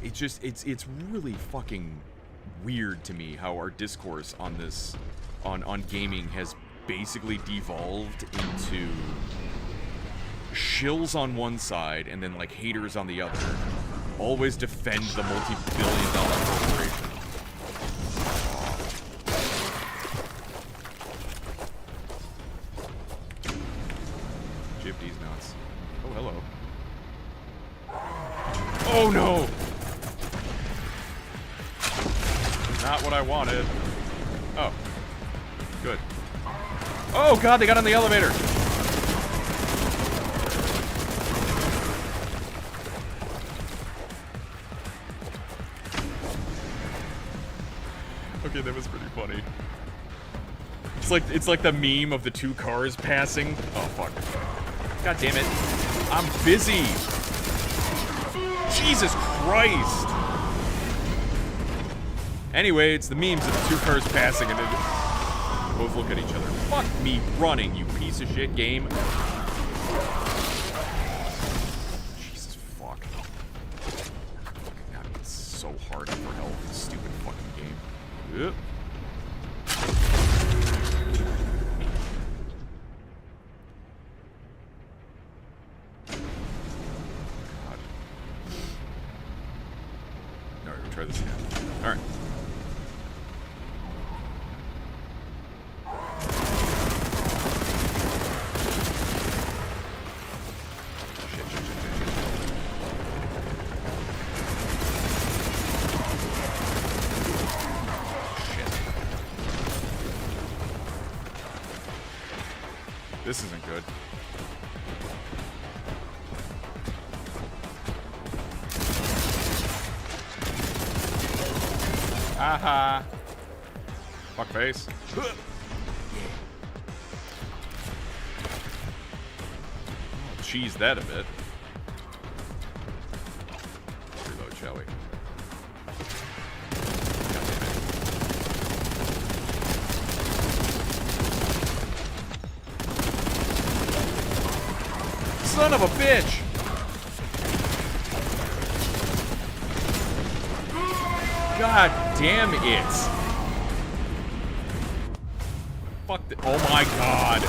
it's just, it's really fucking weird to me how our discourse on this, on gaming has basically devolved into shills on one side and then, like, haters on the other. Always defend the multi-billion-dollar corporation. Gypsy's nuts. Oh, hello. Oh, no! Not what I wanted. Oh. Good. Oh, God, they got on the elevator! Okay, that was pretty funny. It's like the meme of the 2 cars passing. Oh, fuck. God damn it. I'm busy. Jesus Christ. Anyway, it's the memes of the 2 cars passing and they both look at each other. Fuck me running, you piece of shit game. Jesus fuck. God, it's so hard for health, this stupid fucking game. Yep. Try this again. Alright. Shit. This isn't good. Aha! Fuck face. Cheese that a bit. Reload, shall we? God damn it. Son of a bitch! God damn it! Fuck the— oh my god!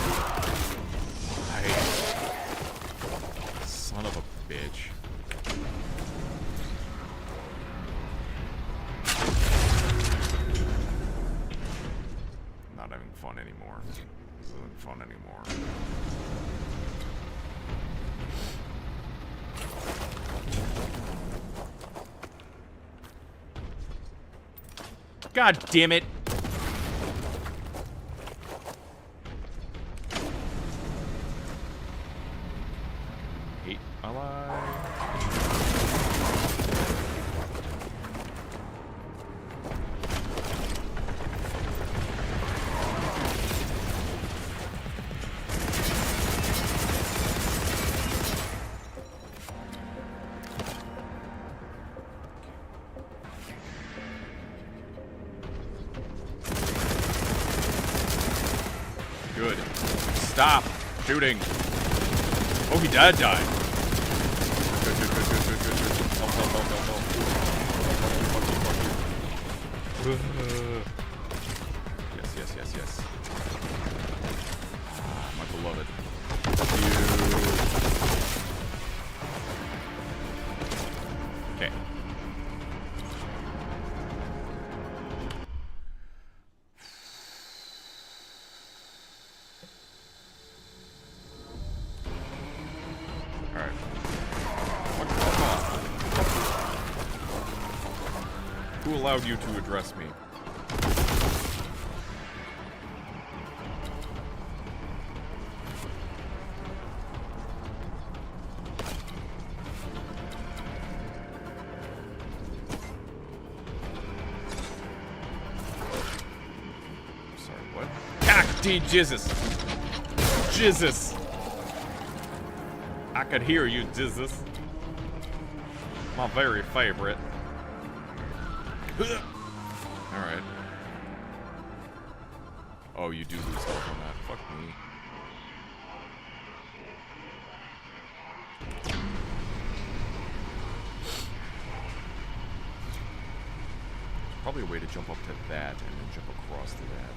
Son of a bitch. I'm not having fun anymore. This isn't fun anymore. God damn it! Hate my life. Good. Stop shooting. Oh, he died. Good. Help. Yes. Ah, my beloved. Okay. Who allowed you to address me? Sorry, what? Cacti jizzes! Jizzes! I could hear you, jizzes. My very favorite. Alright. Oh, you do lose health on that. Fuck me. There's probably a way to jump up to that and then jump across to that.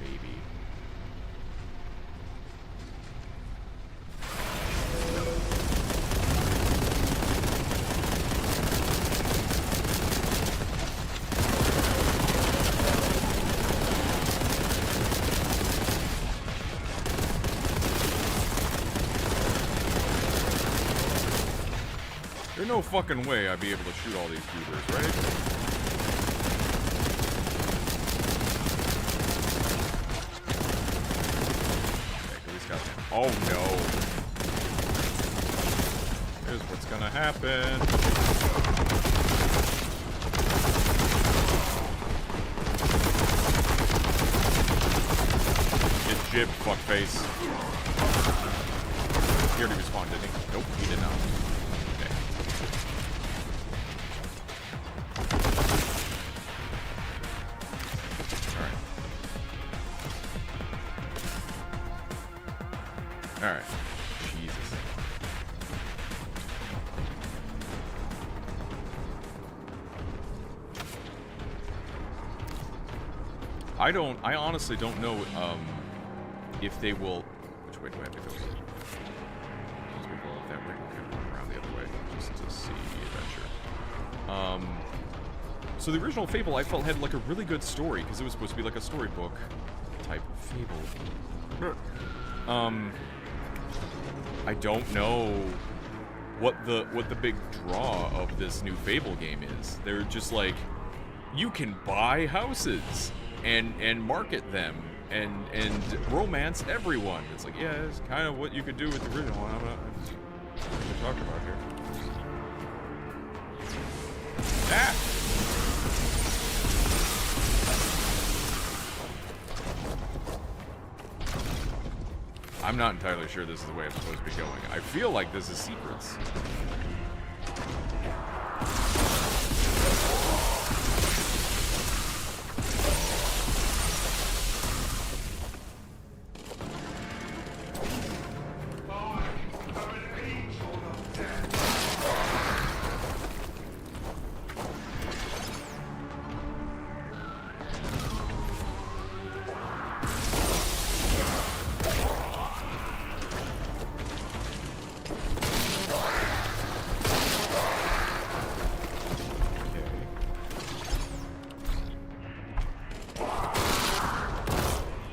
Maybe. There's no fucking way I'd be able to shoot all these goobers, right? Okay, at least got them. Oh no. Here's what's gonna happen. Get jibbed, fuckface. He already respawned, didn't he? Nope, he did not. Alright. Jesus. I honestly don't know if they will. Which way do I have to go? Supposed to go that way. Okay, around the other way just to see the adventure. So the original Fable I felt had like a really good story because it was supposed to be like a storybook type Fable. I don't know what the big draw of this new Fable game is. They're just like, you can buy houses and market them and romance everyone. It's like, yeah, it's kind of what you could do with the original one. I'm not what we're talking about here. Ah! I'm not entirely sure this is the way I'm supposed to be going. I feel like this is secrets.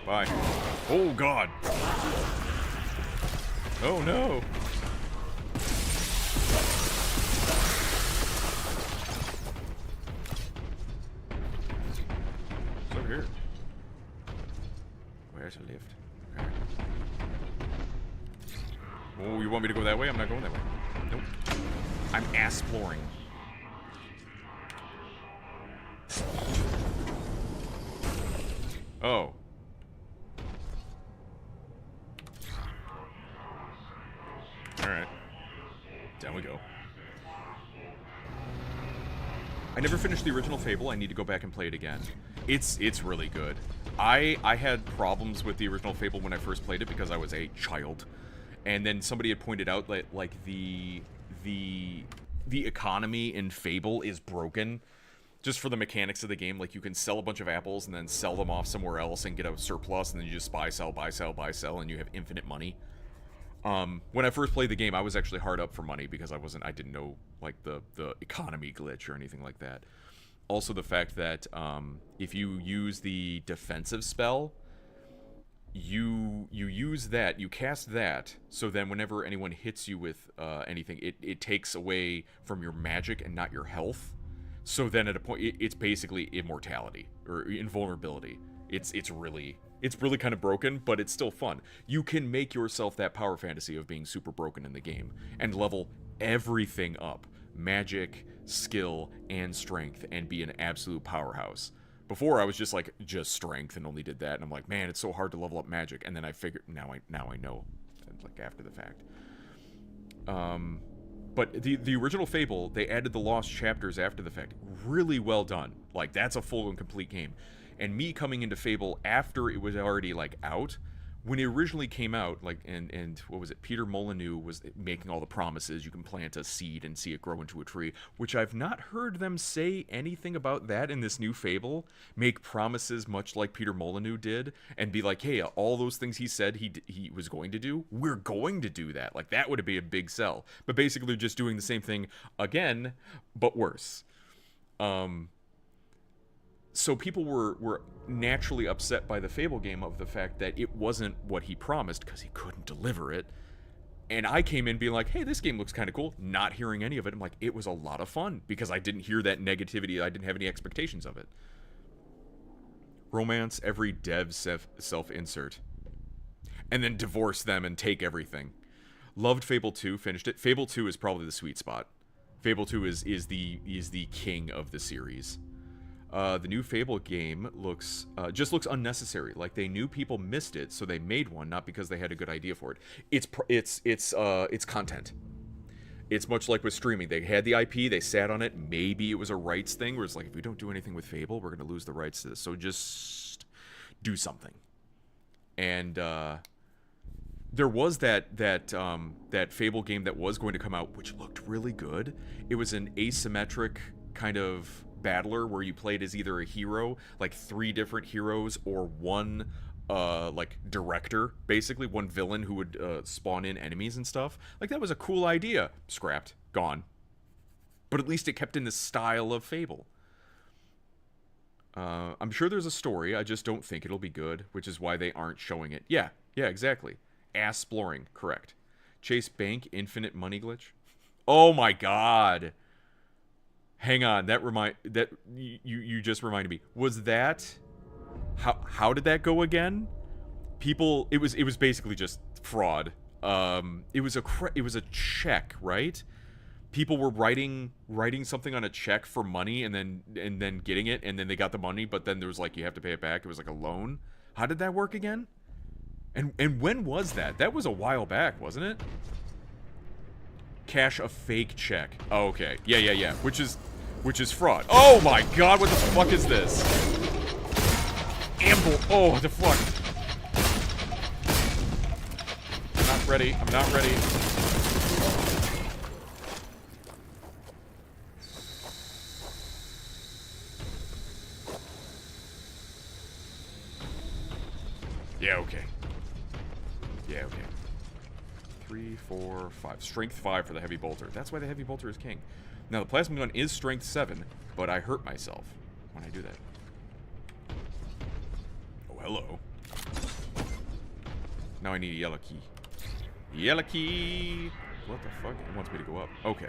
Bye. Oh, God. Oh, no. What's over here? Where's the lift? Okay. Oh, you want me to go that way? I'm not going that way. Nope. I'm ass-flooring. Oh. Alright. Down we go. I never finished the original Fable. I need to go back and play it again. It's really good. I had problems with the original Fable when I first played it because I was a child. And then somebody had pointed out that, like, the economy in Fable is broken just for the mechanics of the game. Like, you can sell a bunch of apples and then sell them off somewhere else and get a surplus, and then you just buy, sell, and you have infinite money. When I first played the game, I was actually hard up for money because I didn't know, like, the economy glitch or anything like that. Also, the fact that if you use the defensive spell, you use that, you cast that, so then whenever anyone hits you with anything, it takes away from your magic and not your health. So then at a point, it's basically immortality or invulnerability. It's really kind of broken, but it's still fun. You can make yourself that power fantasy of being super broken in the game and level everything up. Magic, skill, and strength, and be an absolute powerhouse. Before, I was just like, just strength and only did that, and I'm like, man, it's so hard to level up magic. And then I figured, now I know, like, after the fact. But the original Fable, they added the lost chapters after the fact. Really well done. Like, that's a full and complete game. And me coming into Fable after it was already, like, out, when it originally came out, like, and what was it, Peter Molyneux was making all the promises, you can plant a seed and see it grow into a tree, which I've not heard them say anything about that in this new Fable. Make promises much like Peter Molyneux did, and be like, hey, all those things he said he was going to do, we're going to do that. Like, that would be a big sell. But basically, they're just doing the same thing again, but worse. So people were naturally upset by the Fable game of the fact that it wasn't what he promised because he couldn't deliver it. And I came in being like, hey, this game looks kind of cool. Not hearing any of it. I'm like, it was a lot of fun because I didn't hear that negativity. I didn't have any expectations of it. Romance every dev self-insert. And then divorce them and take everything. Loved Fable 2, finished it. Fable 2 is probably the sweet spot. Fable 2 is the king of the series. The new Fable game just looks unnecessary. Like, they knew people missed it, so they made one, not because they had a good idea for it. It's content. It's much like with streaming. They had the IP, they sat on it. Maybe it was a rights thing where it's like, if we don't do anything with Fable, we're going to lose the rights to this. So just do something. And there was that Fable game that was going to come out, which looked really good. It was an asymmetric kind of battler where you played as either a hero, like 3 different heroes, or one like director, basically one villain who would spawn in enemies and stuff. Like, that was a cool idea. Scrapped, gone. But at least it kept in the style of Fable. I'm sure there's a story, I just don't think it'll be good, which is why they aren't showing it. Yeah, exactly. Ass-sploring, correct. Chase Bank infinite money glitch. Oh my god. Hang on, you just reminded me. Was that How did that go again? People, it was basically just fraud. It was a check, right? People were writing something on a check for money and then getting it, and then they got the money, but then there was like, you have to pay it back. It was like a loan. How did that work again? And when was that? That was a while back, wasn't it? Cash a fake check. Oh, okay. Yeah. Which is fraud. Oh my god, what the fuck is this? Amble. Oh, what the fuck? I'm not ready. I'm not ready. Yeah, okay. Yeah, okay. 3, 4, 5. Strength 5 for the heavy bolter. That's why the heavy bolter is king. Now, the plasma gun is strength 7, but I hurt myself when I do that. Oh, hello. Now I need a yellow key. Yellow key! What the fuck? It wants me to go up. Okay.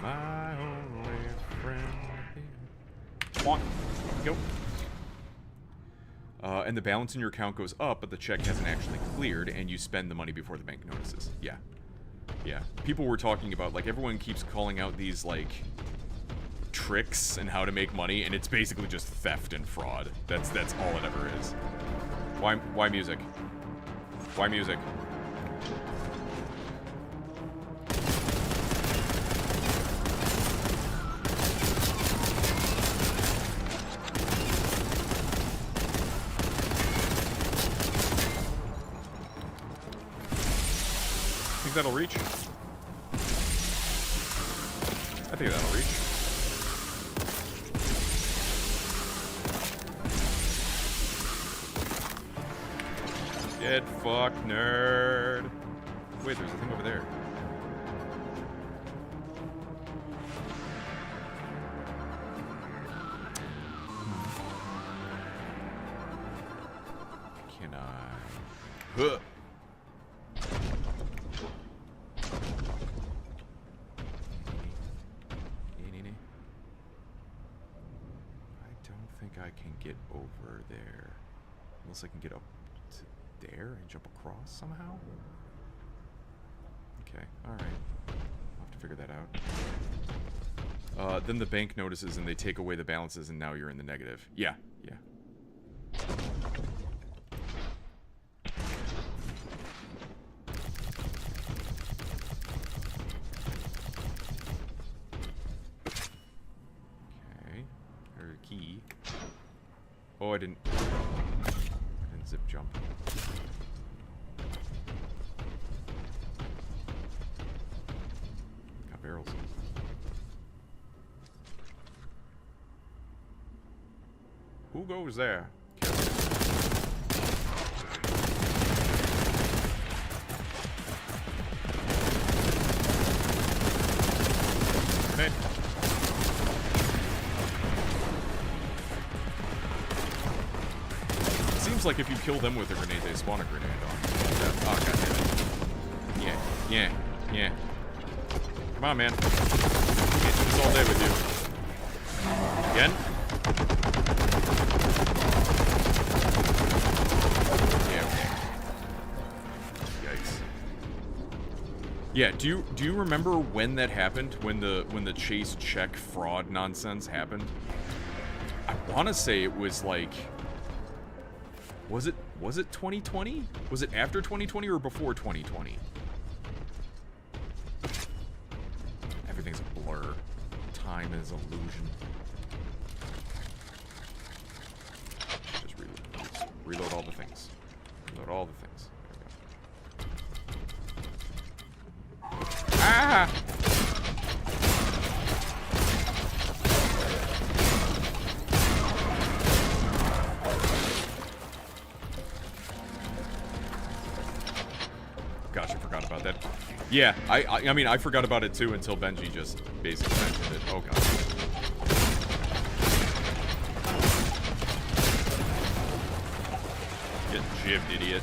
My only friend. Bonk. Go. And the balance in your account goes up, but the check hasn't actually cleared, and you spend the money before the bank notices. Yeah. Yeah. People were talking about, like, everyone keeps calling out these, like, tricks and how to make money, and it's basically just theft and fraud. That's all it ever is. Why music? Why music? Think that'll reach? I think that'll reach. Get fucked, nerd. Wait, there's a thing over there. Can I? Huh. I can get over there. Unless I can get up to there and jump across somehow? Okay, alright. I'll have to figure that out. Then the bank notices and they take away the balances and now you're in the negative. Yeah. Okay, there's a key. Oh, I didn't zip jump. Got barrels. Who goes there? Okay. Seems like if you kill them with a grenade, they spawn a grenade on. Oh, goddammit. Yeah. Come on, man. Can't do this all day with you. Again? Yeah, okay. Yikes. Yeah, do you remember when that happened? When the chase check fraud nonsense happened? I want to say it was like... Was it 2020? Was it after 2020 or before 2020? Everything's a blur. Time is illusion. Just reload all the things. Reload all the things. There we go. Ah! Gosh, I forgot about that. Yeah, I mean, I forgot about it too until Benji just basically mentioned it. Oh, God. Get jibbed, idiot.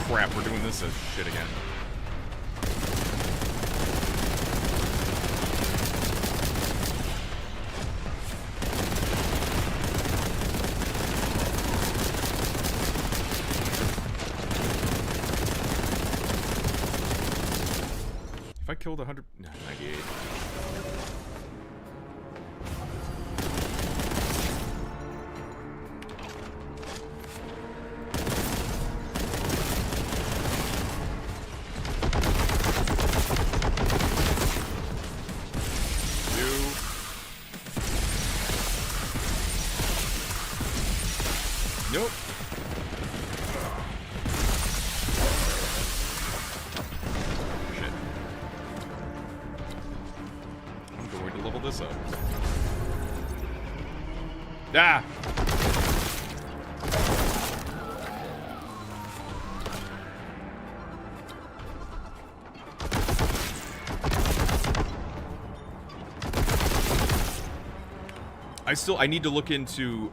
crap, we're doing this as shit again. If I killed 100... No, 98. Nope. Shit. I'm going to level this up. Ah! I need to look into,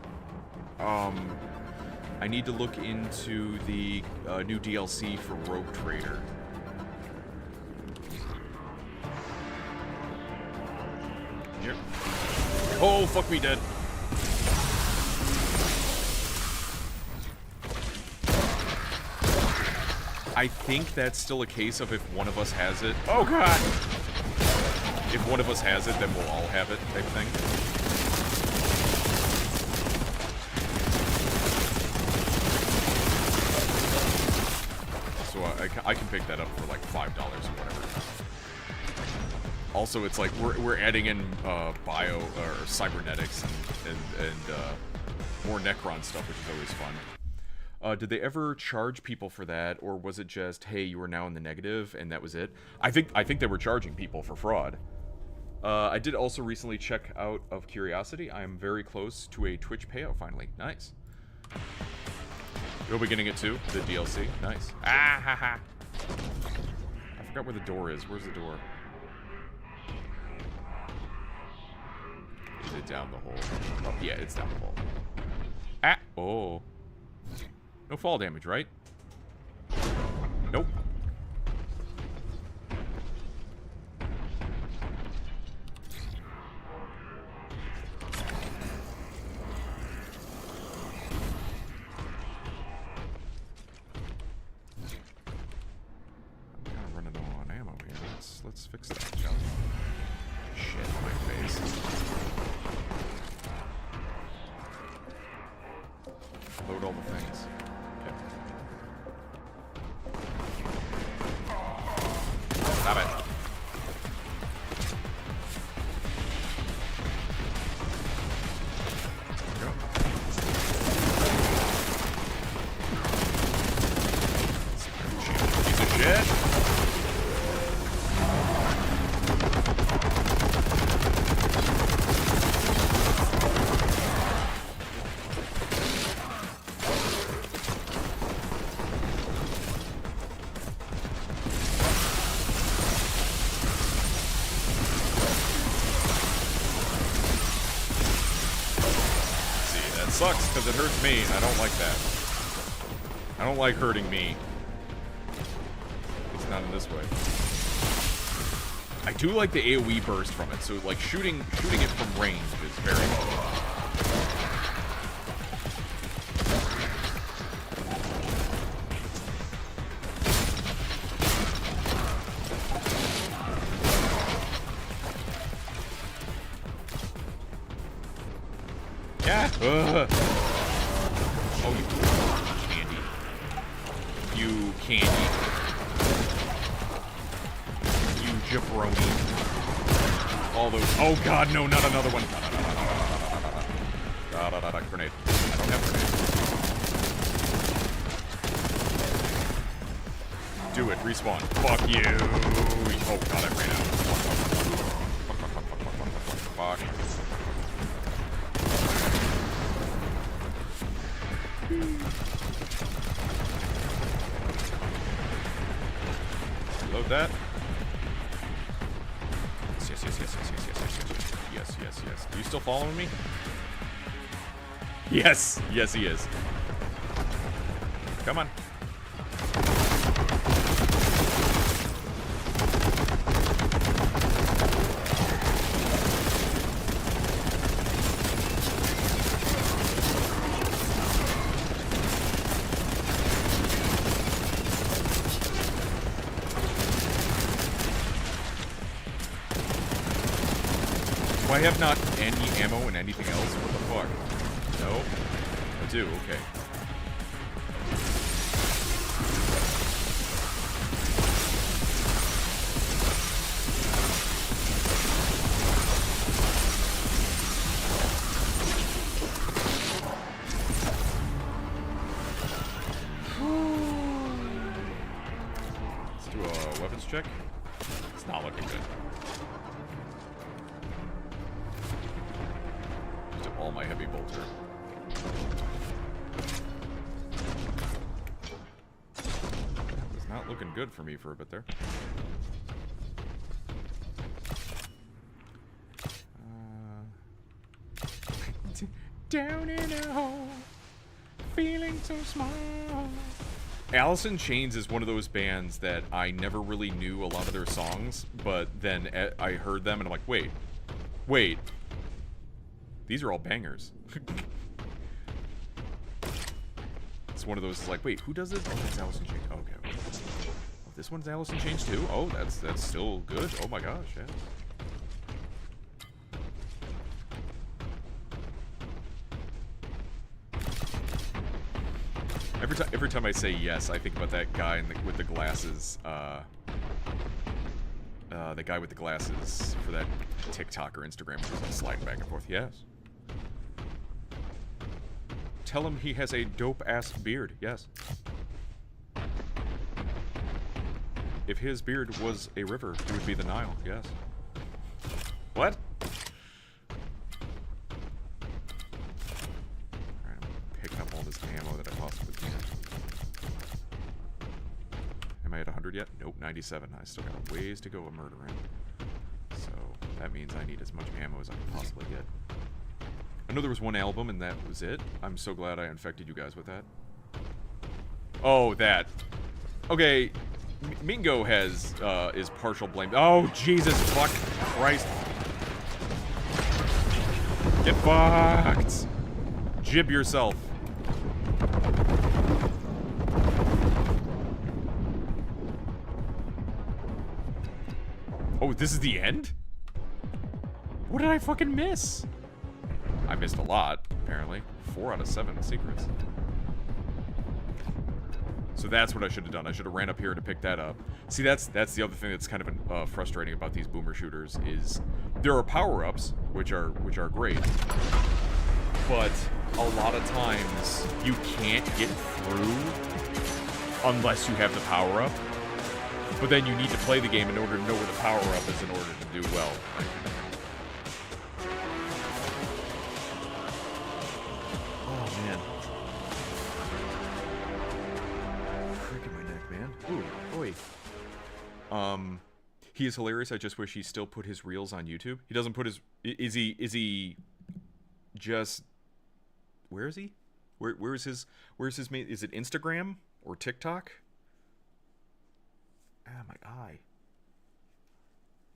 I need to look into the new DLC for Rogue Trader. Yep. Oh, fuck me dead. I think that's still a case of if one of us has it. Oh, God! If one of us has it, then we'll all have it, type thing. I can pick that up for like $5 or whatever. Also, it's like we're adding in bio or cybernetics and more Necron stuff, which is always fun. Did they ever charge people for that, or was it just, hey, you are now in the negative and that was it? I think they were charging people for fraud. I did also recently check out of curiosity. I am very close to a Twitch payout finally. Nice. You'll be getting it too, the DLC. Nice. Ah ha ha. I forgot where the door is. Where's the door? Is it down the hole? Oh, yeah, it's down the hole. Ah! Oh. No fall damage, right? Nope. Let's fix that, shall we? Shit, my face. Load all the things. Okay. Stop it. There we go. Piece of shit. Sucks because it hurts me. I don't like that. I don't like hurting me. It's not in this way. I do like the AoE burst from it. So like shooting it from range is very good. Ugh. Oh, you candy. You candy. You jabroni. All those. Oh god, no, not another one. Grenade. I don't have grenade. Do it. Respawn. Fuck you. Oh god, I ran out. Fuck. Load that. Yes. Are you still following me? Yes, he is. Come on. have not any ammo and anything else? What the fuck? No. I do, okay. Let's do a weapons check. It's not looking good. Used up all my heavy bolter. It's not looking good for me for a bit there. Down in a hole, feeling so small. Alice in Chains is one of those bands that I never really knew a lot of their songs, but then I heard them and I'm like, wait, these are all bangers. It's one of those like, wait, who does this? Oh, that's Alice in Chains. Oh, okay. Oh, this one's Alice in Chains too? Oh, that's still good. Oh my gosh, yeah. Every time I say yes, I think about that guy with the glasses. The guy with the glasses for that TikTok or Instagram who's like sliding back and forth. Yes. Tell him he has a dope-ass beard. Yes. If his beard was a river, it would be the Nile. Yes. What? Up all this ammo that I possibly can. Am I at 100 yet? Nope, 97. I still got a ways to go of murdering. So that means I need as much ammo as I can possibly get. I know there was one album and that was it. I'm so glad I infected you guys with that. Oh, that. Okay, Mingo has is partial blame. Oh, Jesus fuck Christ. Get fucked. Jib yourself. Oh, this is the end? What did I fucking miss? I missed a lot, apparently. 4 out of 7 secrets. So that's what I should have done. I should have ran up here to pick that up. See, that's the other thing that's kind of frustrating about these boomer shooters is there are power-ups, which are great, but a lot of times you can't get through unless you have the power-up. But then you need to play the game in order to know where the power-up is in order to do well. Oh, man. Freaking my neck, man. Ooh, boy. He is hilarious. I just wish he still put his reels on YouTube. He doesn't put his... Is he just... Where is he? Where's his main... Is it Instagram or TikTok? Ah, my eye.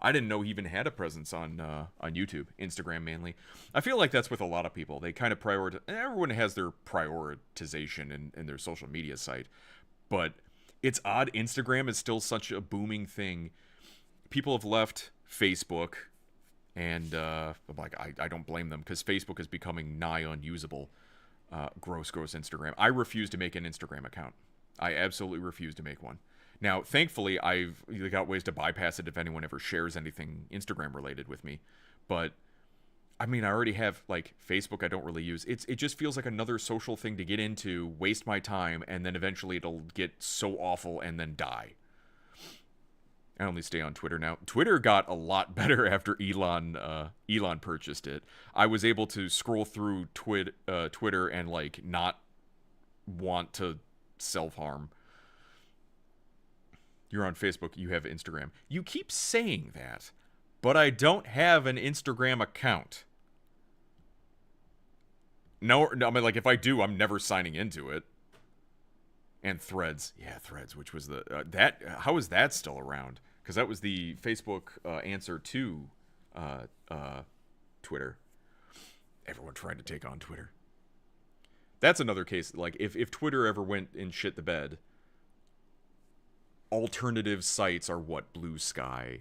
I didn't know he even had a presence on YouTube, Instagram mainly. I feel like that's with a lot of people. They kind of prioritize. Everyone has their prioritization in their social media site, but it's odd. Instagram is still such a booming thing. People have left Facebook, and like I don't blame them because Facebook is becoming nigh unusable. Gross Instagram. I refuse to make an Instagram account. I absolutely refuse to make one. Now, thankfully, I've got ways to bypass it if anyone ever shares anything Instagram related with me. But, I mean, I already have, like, Facebook I don't really use. It just feels like another social thing to get into, waste my time, and then eventually it'll get so awful and then die. I only stay on Twitter now. Twitter got a lot better after Elon purchased it. I was able to scroll through Twitter and, like, not want to self-harm. You're on Facebook, you have Instagram. You keep saying that, but I don't have an Instagram account. No, I mean, like, if I do, I'm never signing into it. And Threads. Yeah, Threads, which was the... how is that still around? Because that was the Facebook answer to Twitter. Everyone tried to take on Twitter. That's another case. Like, if Twitter ever went and shit the bed... Alternative sites are what? Blue Sky,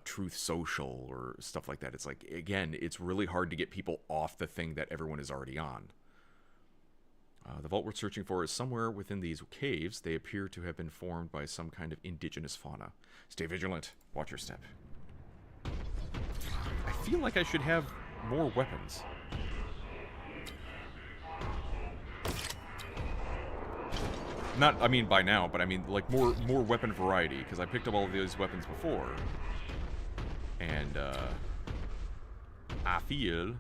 Truth Social or stuff like that. It's like, again, it's really hard to get people off the thing that everyone is already on. The vault we're searching for is somewhere within these caves. They appear to have been formed by some kind of indigenous fauna. Stay vigilant. Watch your step. I feel like I should have more weapons. Not, I mean, by now, but I mean, like, more weapon variety, because I picked up all of these weapons before. And, I feel...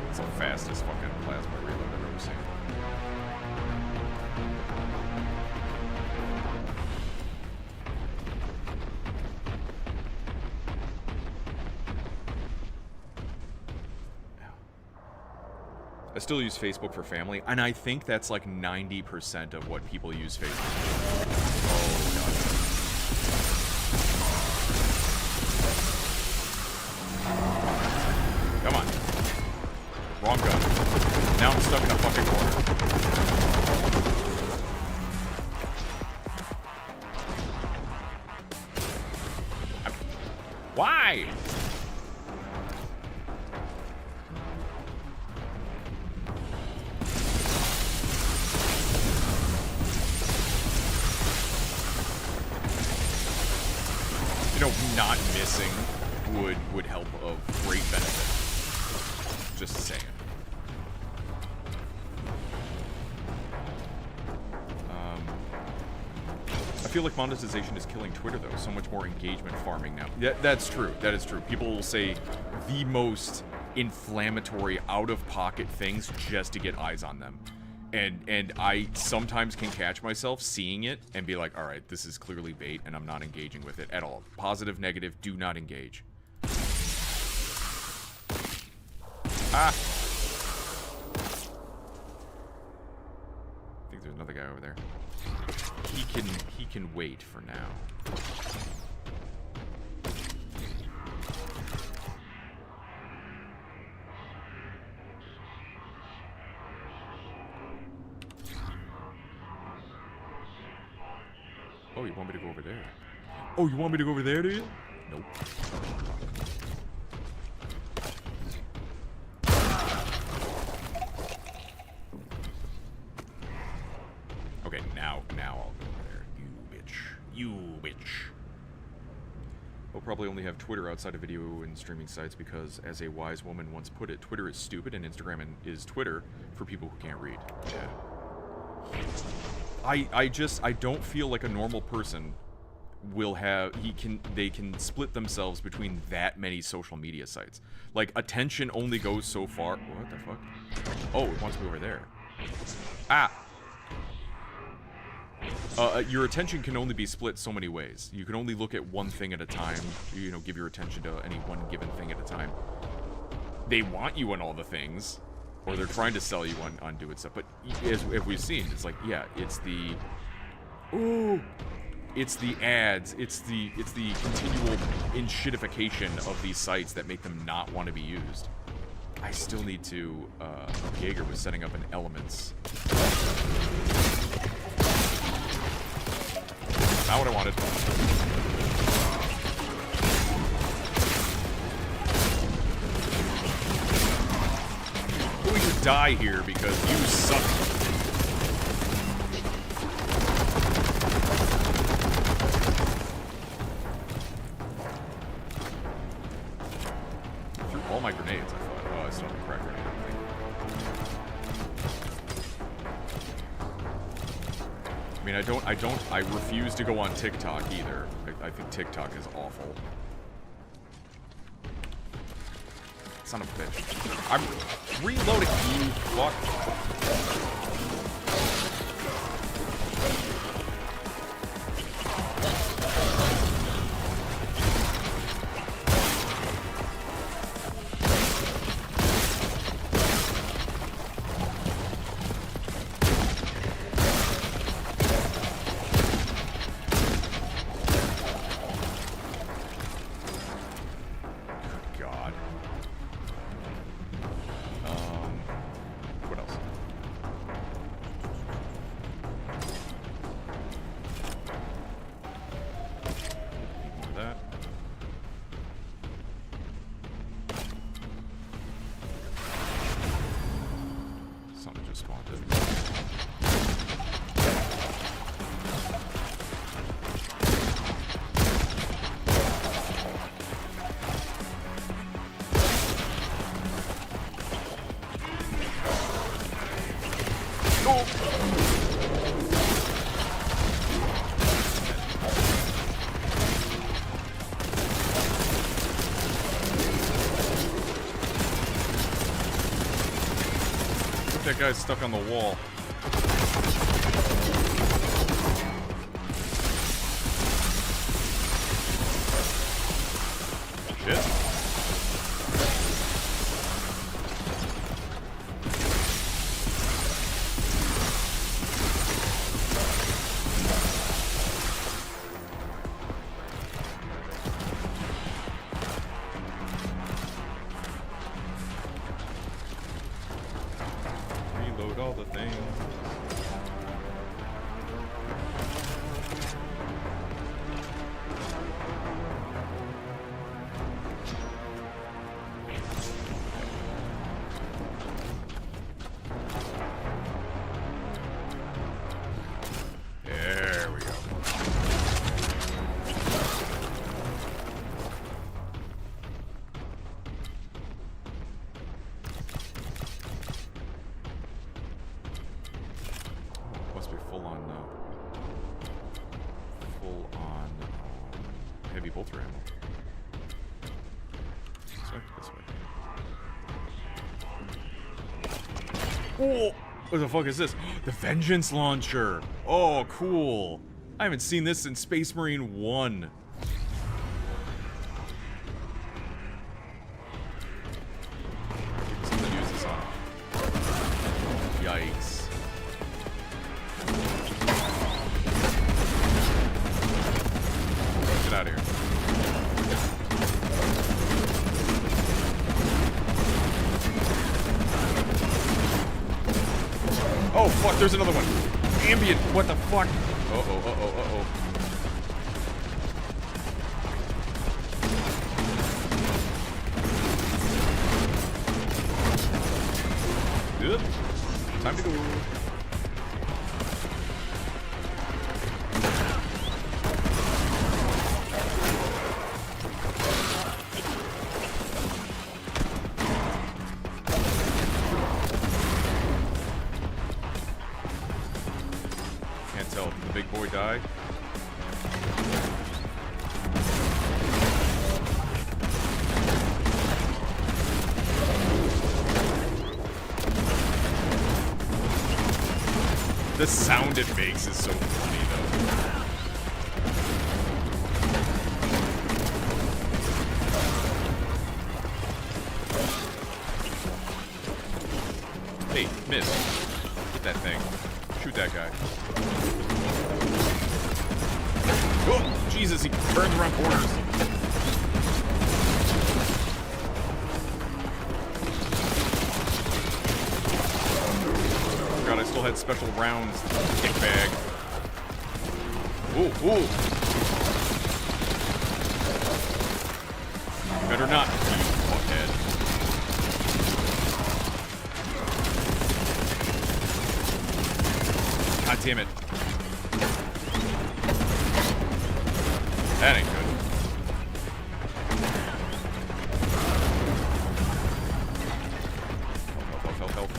It's the fastest fucking plasma reload I've ever seen. I still use Facebook for family, and I think that's like 90% of what people use Facebook for. Oh, God. Come on. Wrong gun. Now I'm stuck in a fucking corner. Why? You know, not missing would help of great benefit. Just saying. I feel like monetization is killing Twitter, though. So much more engagement farming now. Yeah, that's true. That is true. People will say the most inflammatory, out-of-pocket things just to get eyes on them. And I sometimes can catch myself seeing it and be like, all right, this is clearly bait, and I'm not engaging with it at all. Positive, negative, do not engage. Ah! I think there's another guy over there. He can wait for now. Oh, you want me to go over there? Oh, you want me to go over there, do you? Nope. Okay, now I'll go over there. You bitch. You bitch. I'll probably only have Twitter outside of video and streaming sites because, as a wise woman once put it, Twitter is stupid and Instagram is Twitter for people who can't read. Yeah. I don't feel like a normal person will have, they can split themselves between that many social media sites. Like, attention only goes so far. What the fuck? Oh, it wants me over there. Ah! Your attention can only be split so many ways. You can only look at one thing at a time, you know, give your attention to any one given thing at a time. They want you on all the things, or they're trying to sell you on doing stuff. But as we've seen, it's like, yeah, it's the... Ooh! It's the ads, it's the continual enshittification of these sites that make them not want to be used. I still need to, Jaeger was setting up an elements. Not what I wanted. We should die here because you suck. Threw all my grenades, I thought. Oh, I still have a crack grenade, I think. I mean, I refuse to go on TikTok either. I think TikTok is awful. Son of a bitch. I'm reloading, you fuck. just spawned in. That guy's stuck on the wall. Shit. Reload all the things. There we go. Must be full on heavy bolter ammo. This way. Oh, what the fuck is this? The Vengeance Launcher. Oh, cool. I haven't seen this since Space Marine 1. Something to use this on. Yikes. Get out of here. Oh, fuck, there's another one. Ambient, what the fuck? Uh-oh, uh-oh, uh-oh. Good. Time to go. Can't tell. Did the big boy die? The sound it makes is so funny, though. Hey, miss. Get that thing. Shoot that guy. Oh, Jesus, he turns around corners. God, I still had special rounds. Kick bag. Ooh, ooh. Better not, you fuckhead. God damn it. That ain't good. Help.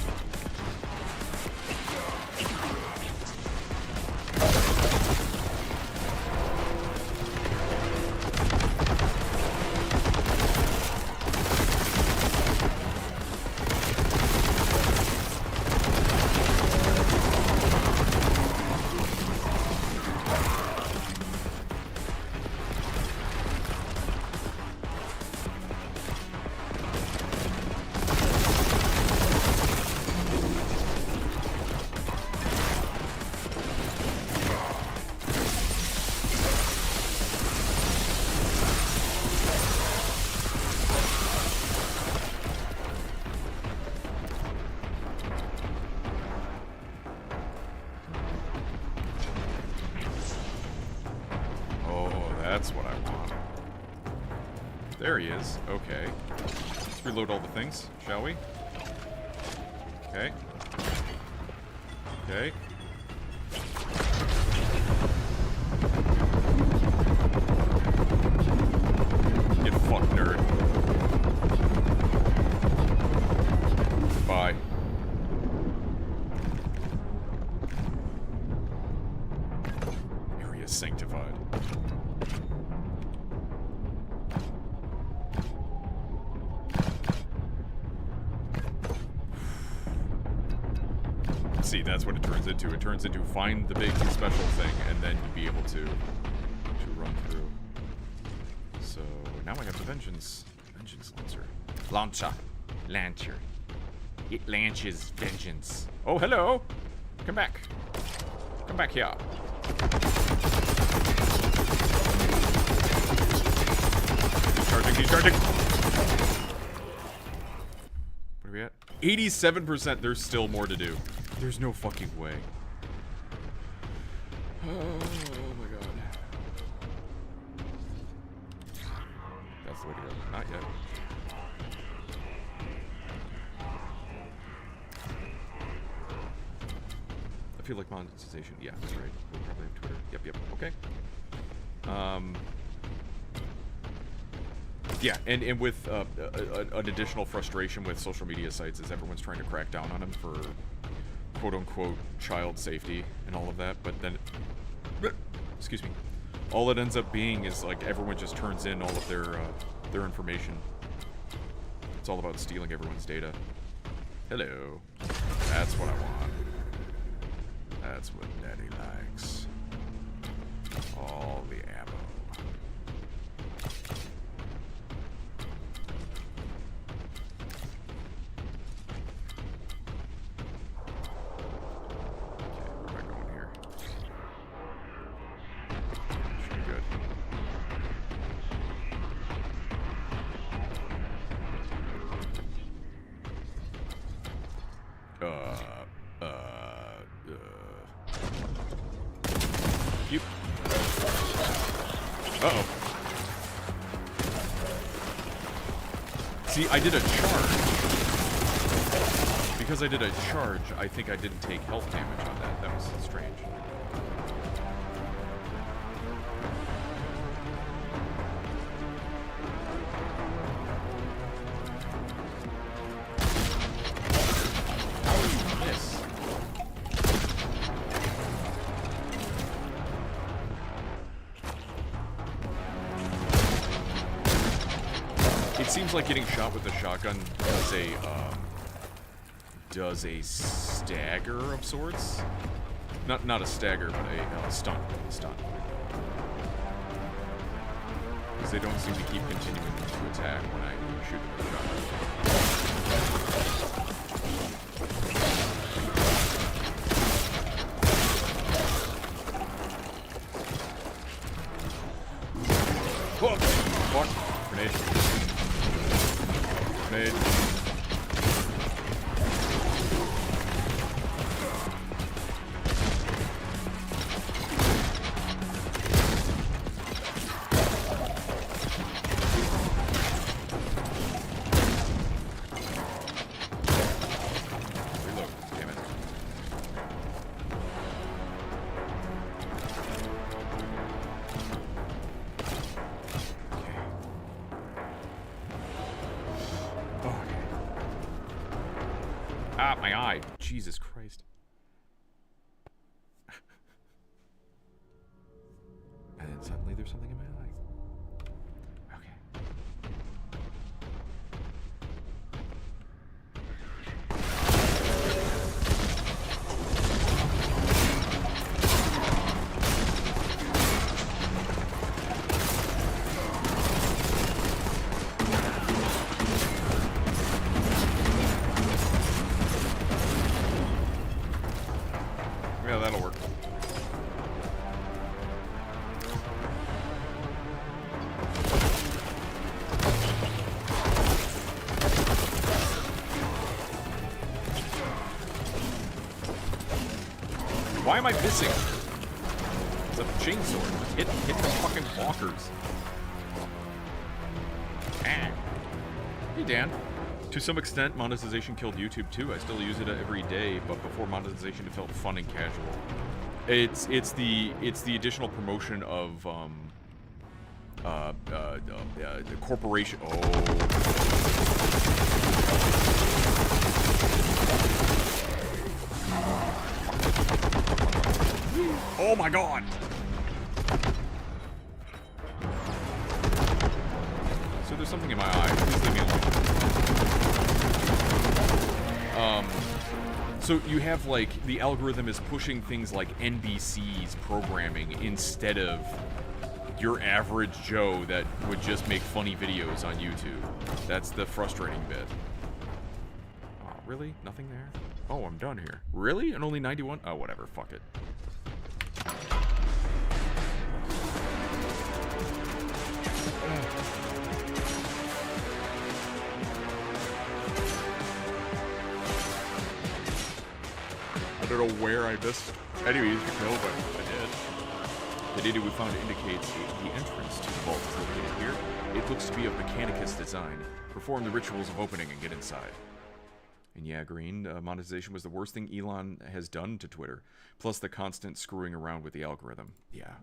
That's what I want. There he is. Okay. Let's reload all the things, shall we? Okay. Okay. Get fucked, nerd. Bye. Area sanctified. See, that's what it turns into. It turns into find the big special thing, and then you'd be able to run through. So now I have the vengeance launcher. Launcher. It launches vengeance. Oh, hello. Come back. Come back here. Decharging. What are we at? 87%. There's still more to do. There's no fucking way. Oh my god. That's the way to go. Not yet. I feel like monetization. Yeah, that's right. We'll probably have Twitter. Yep. Okay. Yeah, and with an additional frustration with social media sites is everyone's trying to crack down on them for quote-unquote child safety and all of that, but then, excuse me, all it ends up being is like everyone just turns in all of their information. It's all about stealing everyone's data. Hello. That's what I want. That's what Daddy likes. All the ammo. Uh-oh. See, I did a charge. Because I did a charge, I think I didn't take health damage on that. That was strange. How do you miss? It seems like getting shot with a shotgun does a stagger of sorts. Not a stagger, but a stun. Because they don't seem to keep continuing to attack when I shoot them with a shotgun. Whoa! Fuck! Grenade. Grenade. Ah, my eye. Jesus Christ. And then suddenly there's something in my eye. Okay. Yeah, that'll work. Why am I missing? It's a chainsaw. Hit the fucking walkers. Ah. Hey, Dan. To some extent, monetization killed YouTube too. I still use it every day, but before monetization, it felt fun and casual. It's the additional promotion of the corporation. Oh my god! So there's something in my eye. Please leave me alone. So you have, like, the algorithm is pushing things like NBC's programming instead of your average Joe that would just make funny videos on YouTube. That's the frustrating bit. Oh, really? Nothing there? Oh, I'm done here. Really? And only 91? Oh, whatever. Fuck it. I don't know where I missed any easy kill, but I did. The data we found indicates the entrance to the vault is located here. It looks to be of Mechanicus design. Perform the rituals of opening and get inside. And yeah, Green, monetization was the worst thing Elon has done to Twitter. Plus the constant screwing around with the algorithm. Yeah.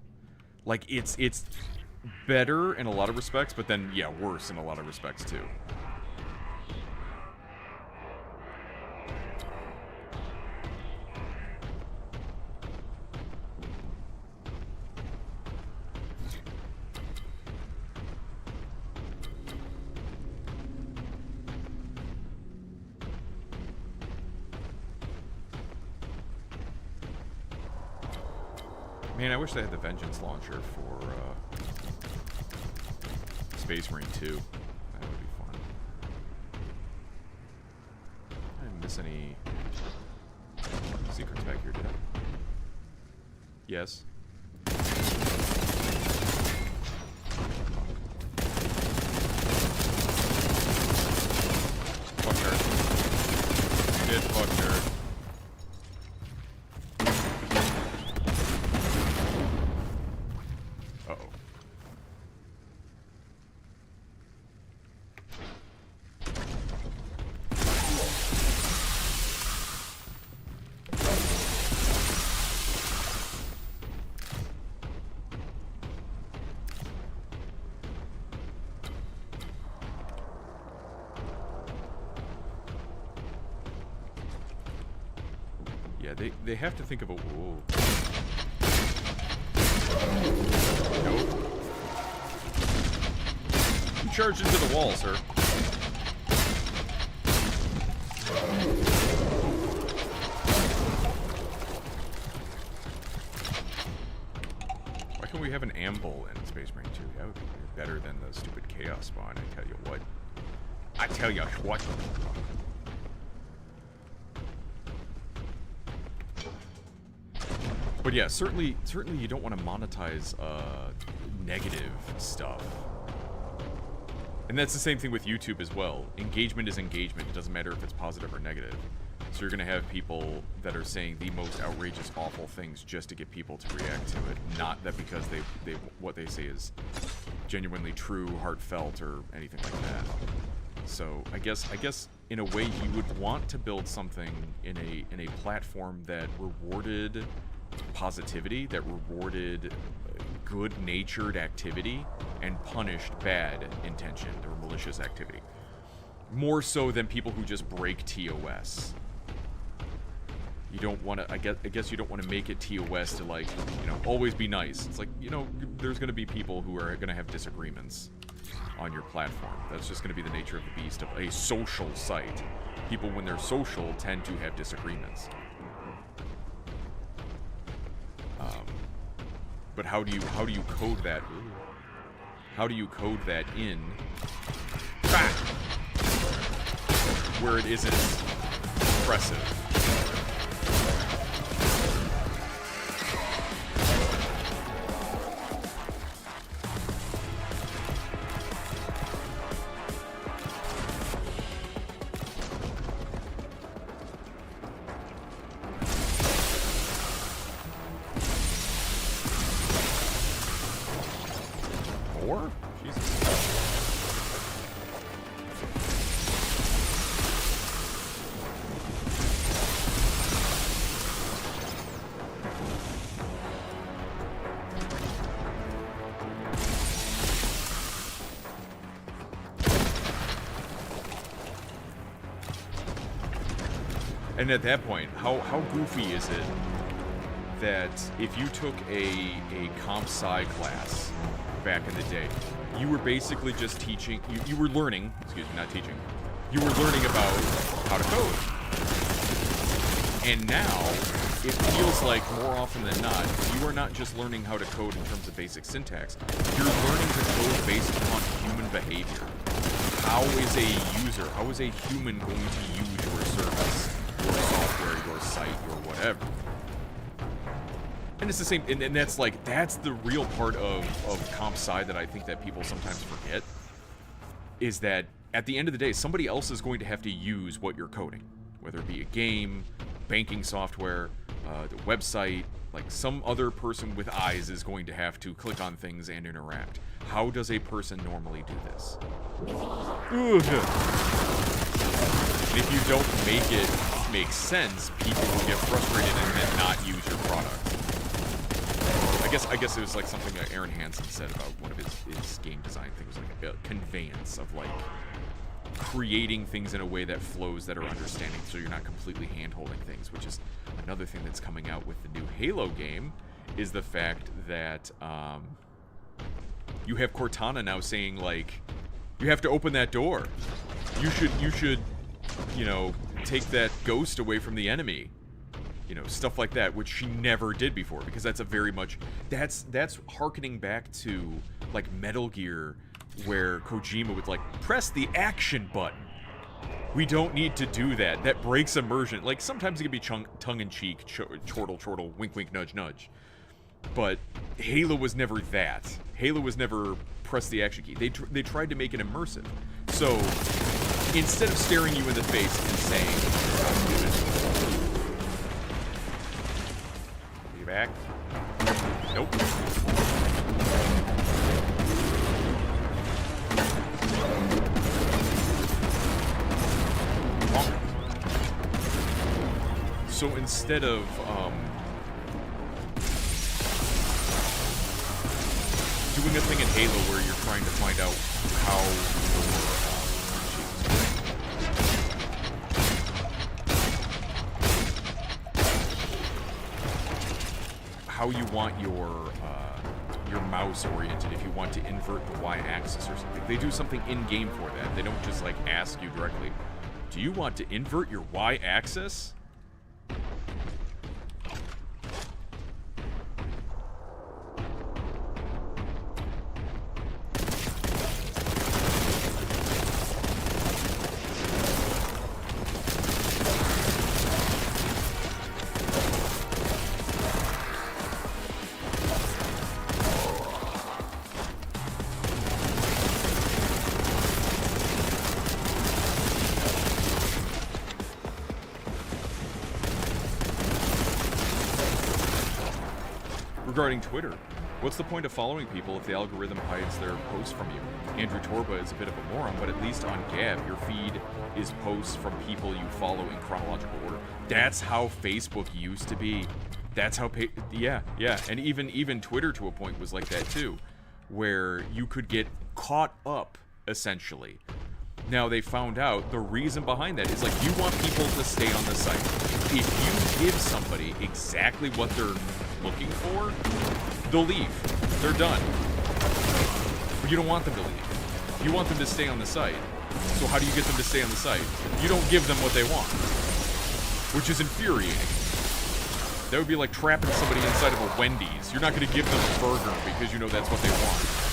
Like, it's better in a lot of respects, but then, yeah, worse in a lot of respects, too. Man, I wish they had the Vengeance launcher for Space Marine 2. That would be fun. I didn't miss any secrets back here, did I? Yes. Fuck her. Did fuck her. They have to think of a... Whoa. Nope. You charged into the wall, sir. Why can't we have an amble in Space Marine 2? That would be better than the stupid Chaos spawn, I tell you what. I tell you what. But yeah, certainly you don't want to monetize negative stuff. And that's the same thing with YouTube as well. Engagement is engagement. It doesn't matter if it's positive or negative. So you're going to have people that are saying the most outrageous, awful things just to get people to react to it. Not that because they what they say is genuinely true, heartfelt, or anything like that. So I guess in a way you would want to build something in a platform that rewarded positivity, that rewarded good-natured activity, and punished bad intention or malicious activity. More so than people who just break TOS. You don't want to, I guess you don't want to make it TOS to, like, you know, always be nice. It's like, you know, there's going to be people who are going to have disagreements on your platform. That's just going to be the nature of the beast of a social site. People, when they're social, tend to have disagreements. But how do you code that? How do you code that in where it isn't oppressive? And at that point, how goofy is it that if you took a comp sci class back in the day, you were basically just teaching, you were learning, excuse me, not teaching, you were learning about how to code. And now, it feels like more often than not, you are not just learning how to code in terms of basic syntax, you're learning to code based upon human behavior. How is a user, how is a human going to use your service, your software, your site, your whatever? And it's the same, and that's like, that's the real part of comp sci that I think that people sometimes forget, is that at the end of the day, somebody else is going to have to use what you're coding, whether it be a game, banking software, the website, like some other person with eyes is going to have to click on things and interact. How does a person normally do this? Ugh. And if you don't make it make sense, people will get frustrated and then not use your product. I guess it was like something that Aaron Hansen said about one of his game design things, like a conveyance of like creating things in a way that flows, that are understanding, so you're not completely hand-holding things, which is another thing that's coming out with the new Halo game, is the fact that you have Cortana now saying, like, you have to open that door. You should, you know, take that ghost away from the enemy. You know, stuff like that, which she never did before, because that's a very much, that's hearkening back to, like, Metal Gear, where Kojima would, like, press the action button. We don't need to do that. That breaks immersion. Like, sometimes it can be tongue-in-cheek, chortle, wink, nudge, nudge. But Halo was never that. Halo was never press the action key. They tried to make it immersive. So, instead of staring you in the face and saying, you back? Nope. So instead of doing a thing in Halo where you're trying to find out how you want your mouse oriented, if you want to invert the Y-axis or something. They do something in-game for that. They don't just like ask you directly, do you want to invert your Y-axis? Regarding Twitter, what's the point of following people if the algorithm hides their posts from you? Andrew Torba is a bit of a moron, but at least on Gab, your feed is posts from people you follow in chronological order. That's how Facebook used to be. That's how, yeah. And even Twitter to a point was like that too, where you could get caught up, essentially. Now, they found out the reason behind that is, like, you want people to stay on the site. If you give somebody exactly what they're looking for, they'll leave. They're done. But you don't want them to leave. You want them to stay on the site. So how do you get them to stay on the site? You don't give them what they want, which is infuriating. That would be like trapping somebody inside of a Wendy's. You're not going to give them a burger because you know that's what they want.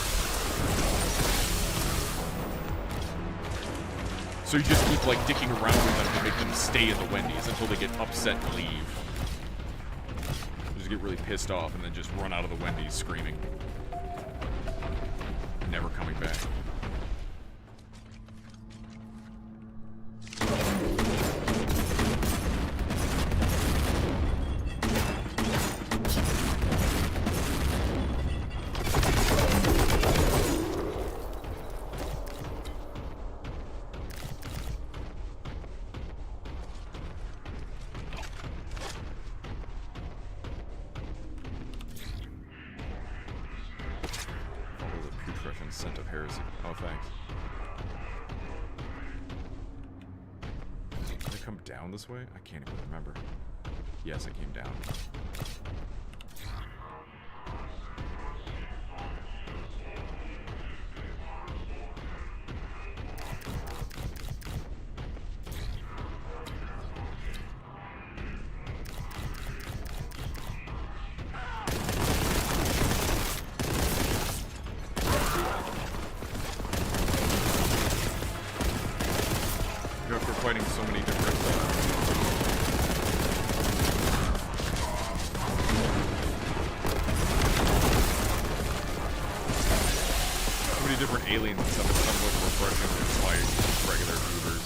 So you just keep, like, dicking around with them to make them stay at the Wendy's until they get upset and leave. Just get really pissed off and then just run out of the Wendy's screaming. Never coming back. Scent of heresy. Oh, thanks. come down this way? I can't even remember. Yes, I came down. After fighting so many different different aliens and stuff, it's somewhat refreshing to fight regular goobers.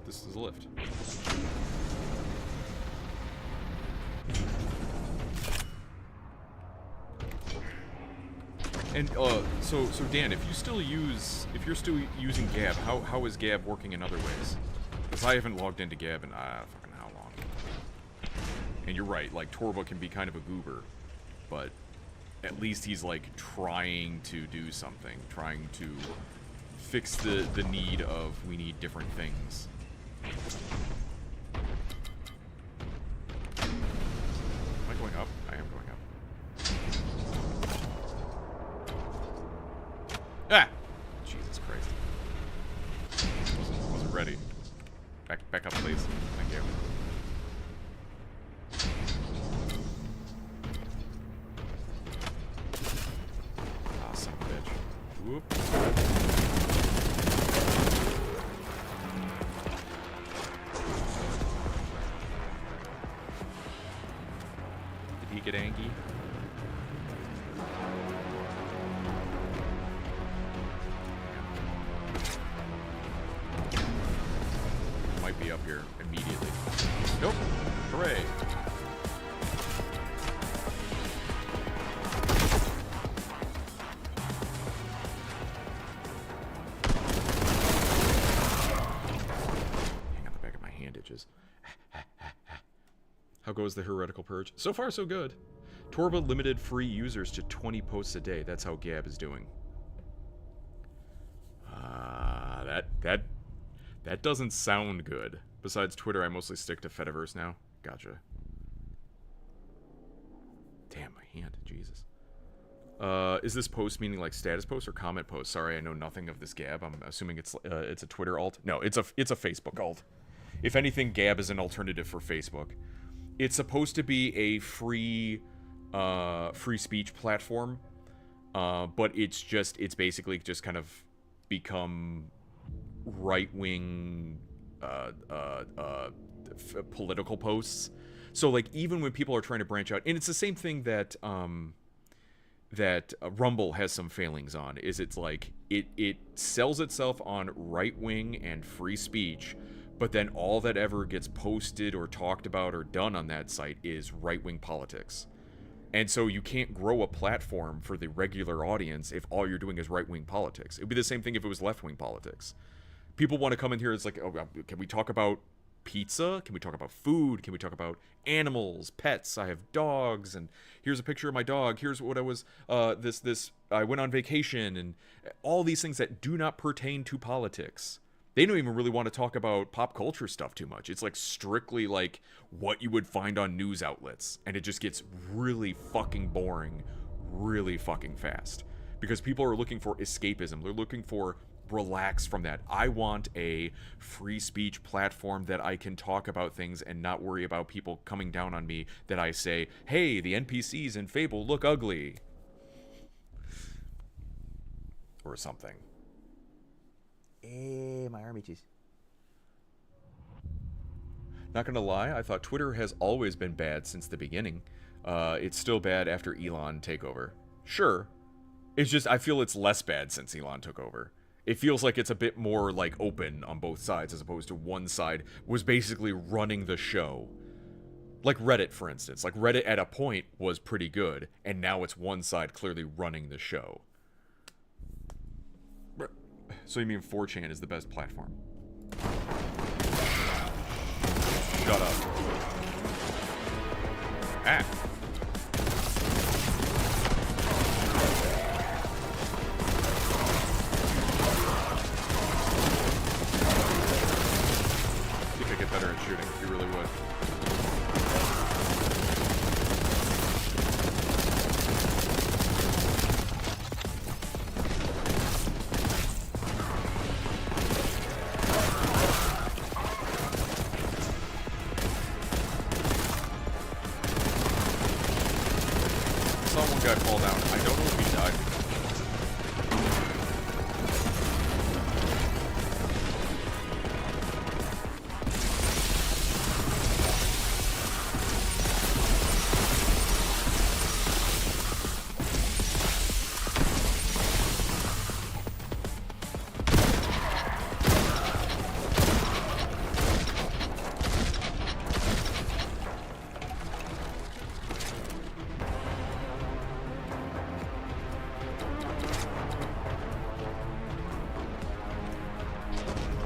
This is a lift. And so Dan, if you're still using Gab, how is Gab working in other ways? Because I haven't logged into Gab in fucking how long. And you're right, like Torba can be kind of a goober, but at least he's like trying to do something, trying to fix the need of we need different things. Am I going up? I am going up. Ah! Jesus Christ. Wasn't ready. Back up, please. Thank you. Ah, son of a bitch. Whoop. Get Angie. Might be up here immediately. Nope. Hooray. Hang on the back of my hand itches. How goes the heretical purge? So far, so good. Torba limited free users to 20 posts a day. That's how Gab is doing. That doesn't sound good. Besides Twitter, I mostly stick to Fediverse now. Gotcha. Damn, my hand. Jesus. Is this post meaning like status post or comment post? Sorry, I know nothing of this Gab. I'm assuming it's a Twitter alt. No, it's a Facebook alt. If anything, Gab is an alternative for Facebook. It's supposed to be a free speech platform, but it's basically just kind of become right-wing political posts. So like even when people are trying to branch out, and it's the same thing that Rumble has some failings on, is it's like it sells itself on right-wing and free speech, but then all that ever gets posted or talked about or done on that site is right-wing politics. And so you can't grow a platform for the regular audience if all you're doing is right-wing politics. It would be the same thing if it was left-wing politics. People want to come in here, it's like, oh, can we talk about pizza? Can we talk about food? Can we talk about animals, pets? I have dogs, and here's a picture of my dog. Here's what I was, I went on vacation, and all these things that do not pertain to politics. They don't even really want to talk about pop culture stuff too much. It's like strictly like what you would find on news outlets, and it just gets really fucking boring really fucking fast. Because people are looking for escapism. They're looking for relax from that. I want a free speech platform that I can talk about things and not worry about people coming down on me that I say, hey, the NPCs in Fable look ugly. Or something. My army cheese. Not gonna lie, I thought Twitter has always been bad since the beginning. It's still bad after Elon takeover. Sure. It's just, I feel it's less bad since Elon took over. It feels like it's a bit more, like, open on both sides, as opposed to one side was basically running the show. Like Reddit, for instance. Like, Reddit at a point was pretty good, and now it's one side clearly running the show. So you mean 4chan is the best platform? Shut up. Ah! Get better at shooting, you really would. Saw one guy fall down. I don't know if he died.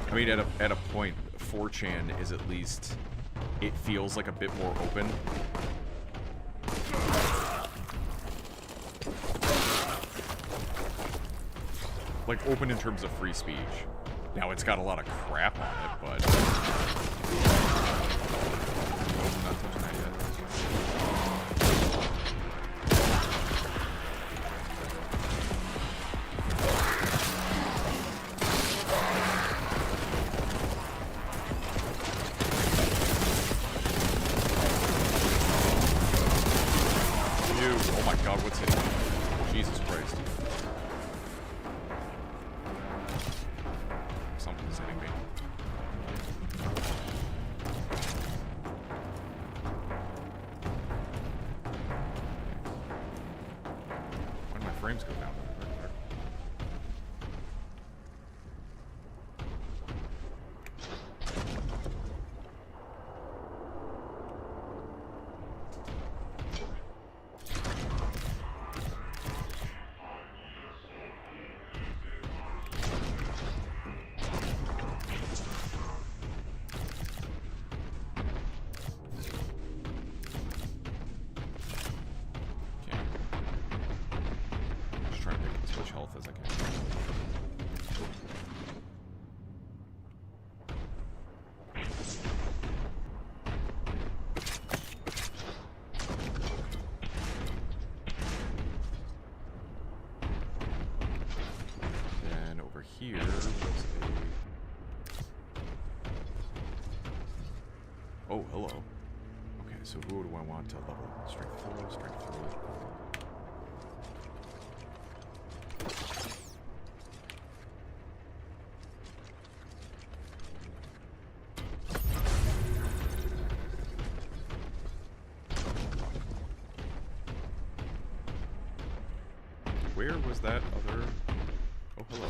I mean, at a point, 4chan is at least, it feels like a bit more open. Like, open in terms of free speech. Now, it's got a lot of crap on it, but... I'm not touching that yet. Oh my god, what's hitting me? Jesus Christ. Something's hitting me. Why did my frames go down? As I can. Then over here was a... Oh, hello. Okay, so who do I want to level? Strength 4, strength 3. Where was that other... Oh, hello.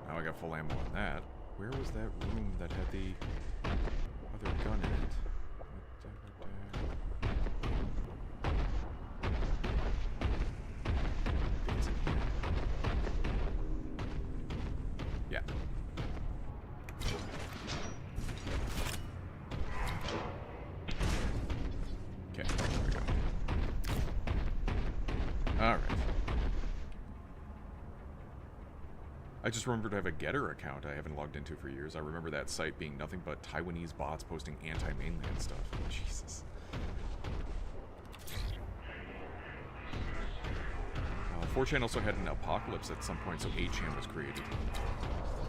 Now I got full ammo on that. Where was that room that had the other gun in it? Yeah. I just remembered I have a Getter account I haven't logged into for years. I remember that site being nothing but Taiwanese bots posting anti-mainland stuff. Jesus. 4chan also had an apocalypse at some point, so 8chan was created.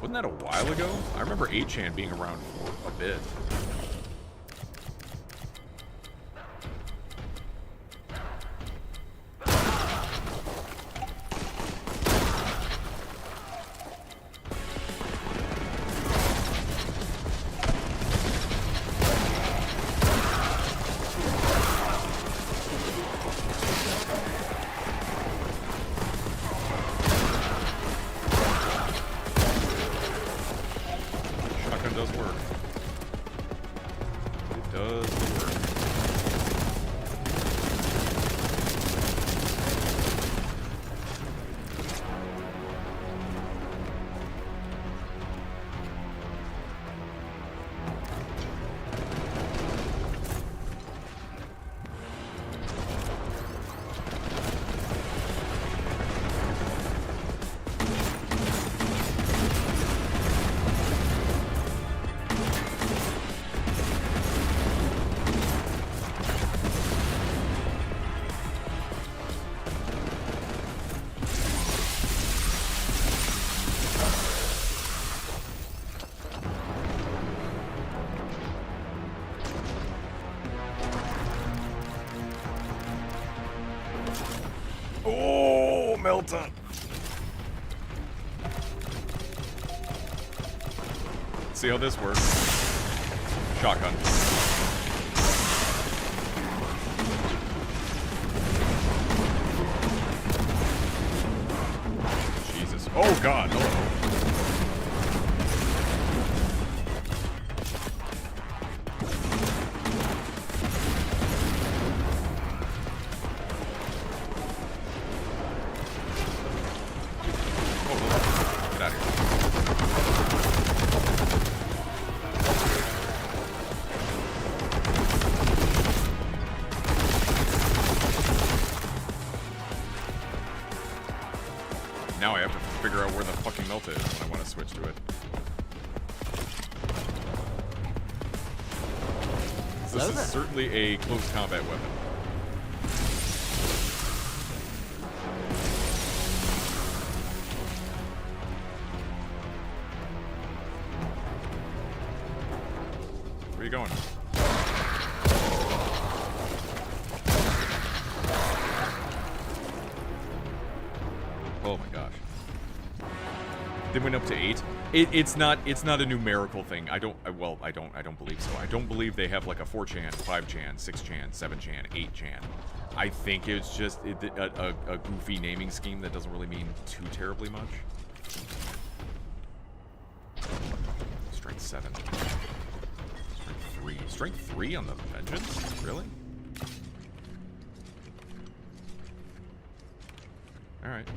Wasn't that a while ago? I remember 8chan being around for a bit. Melton. See how this works. Shotgun. Jesus. Oh God, hello. Now I have to figure out where the fucking melt is when I want to switch to it. This is certainly a close combat weapon. Where are you going? Oh my gosh. They went up to 8. It's not a numerical thing. I don't believe so. I don't believe they have like a 4chan, 5chan, 6chan, 7chan, 8chan. I think it's just a goofy naming scheme that doesn't really mean too terribly much. Strength 7. Strength 3. Strength 3 on the Vengeance? Really? Alright.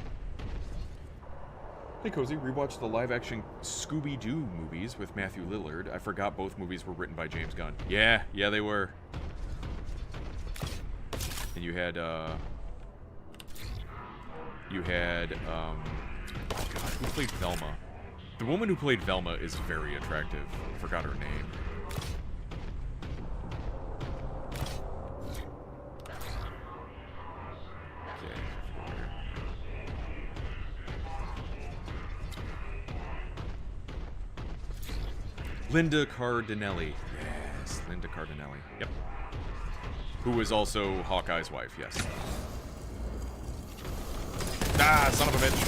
Hey Cozy, rewatched the live-action Scooby-Doo movies with Matthew Lillard. I forgot both movies were written by James Gunn. Yeah, they were. And you had, oh God, who played Velma? The woman who played Velma is very attractive. I forgot her name. Linda Cardinelli. Yes, Linda Cardinelli. Yep. Who was also Hawkeye's wife, yes. Ah, son of a bitch.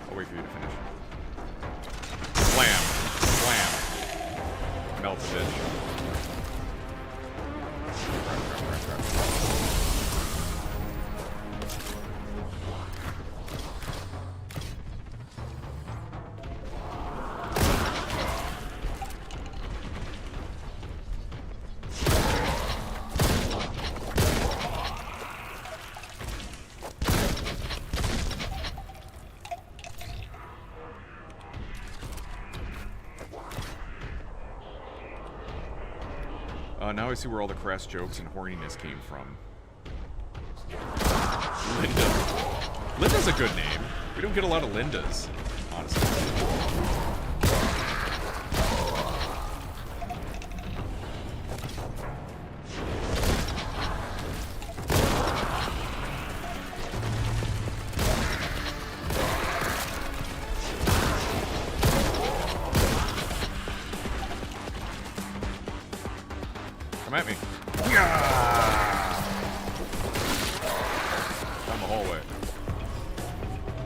I'll wait for you to finish. Slam. Slam. Melt the bitch. Crap. Now I see where all the crass jokes and horniness came from. Linda. Linda's a good name. We don't get a lot of Lindas, honestly. Come at me. Down the hallway.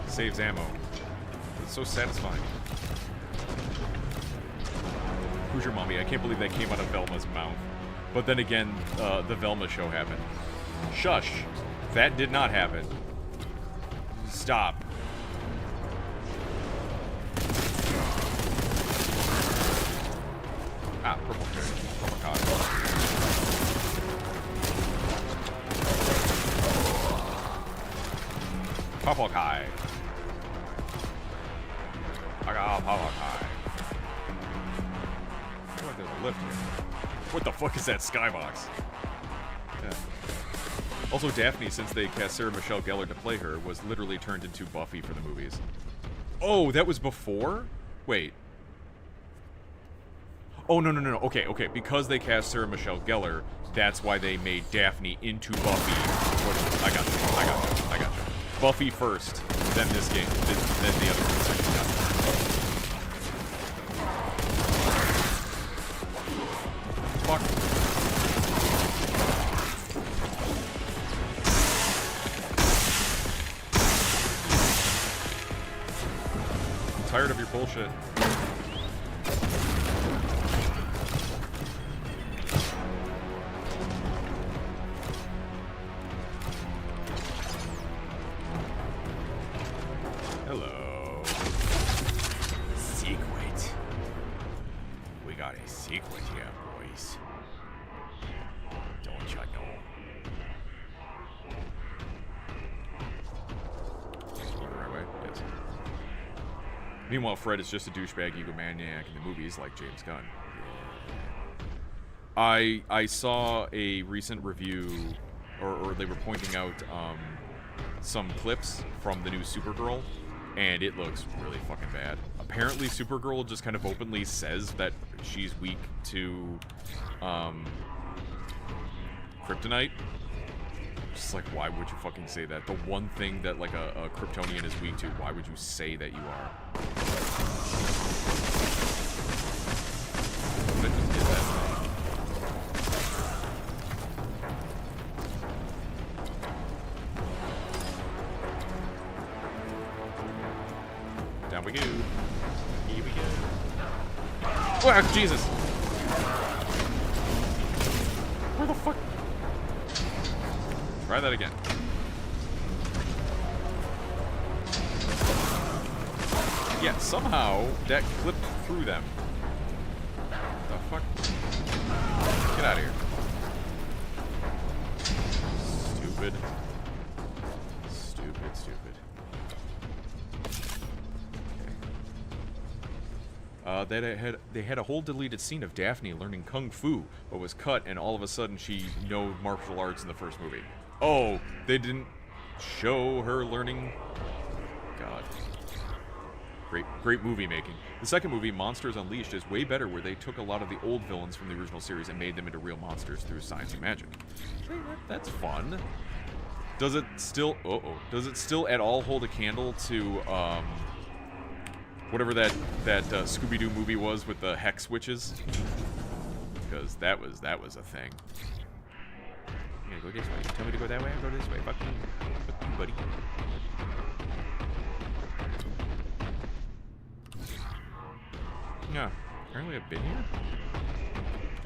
Saves ammo. It's so satisfying. Who's your mommy? I can't believe that came out of Velma's mouth. But then again, the Velma show happened. Shush. That did not happen. Stop. Ah, purple carrot. Oh my god. Purple Kai. I got Purple Kai. I feel like there's a lift here. What the fuck is that skybox? Yeah. Also, Daphne, since they cast Sarah Michelle Gellar to play her, was literally turned into Buffy for the movies. Oh, that was before? Wait. Oh, no. Okay. Because they cast Sarah Michelle Gellar, that's why they made Daphne into Buffy. I got you. Buffy first, then this game, then the other one. Fuck. I'm tired of your bullshit. Hello. Secret. We got a secret here, boys. Don't you know? Going the right way? Yes. Meanwhile, Fred is just a douchebag egomaniac in the movies like James Gunn. I saw a recent review, or they were pointing out some clips from the new Supergirl, and it looks really fucking bad. Apparently, Supergirl just kind of openly says that she's weak to kryptonite. Just like, why would you fucking say that? The one thing that like a Kryptonian is weak to, why would you say that you are? That just did that. Down we go. Here we go. Oh, Jesus! Where the fuck? Try that again. Yeah, somehow that clipped through them. The fuck? Get out of here. Stupid. Stupid. They had a whole deleted scene of Daphne learning kung fu, but was cut, and all of a sudden she knows martial arts in the first movie. Oh, they didn't show her learning. God, great movie making. The second movie, Monsters Unleashed, is way better, where they took a lot of the old villains from the original series and made them into real monsters through science and magic. That's fun. Does it still? Does it still at all hold a candle to whatever that Scooby-Doo movie was with the hex witches? Because that was a thing. I'm gonna go this way. You tell me to go that way, I'll go this way. Fuck you, buddy. Yeah, apparently I've been here.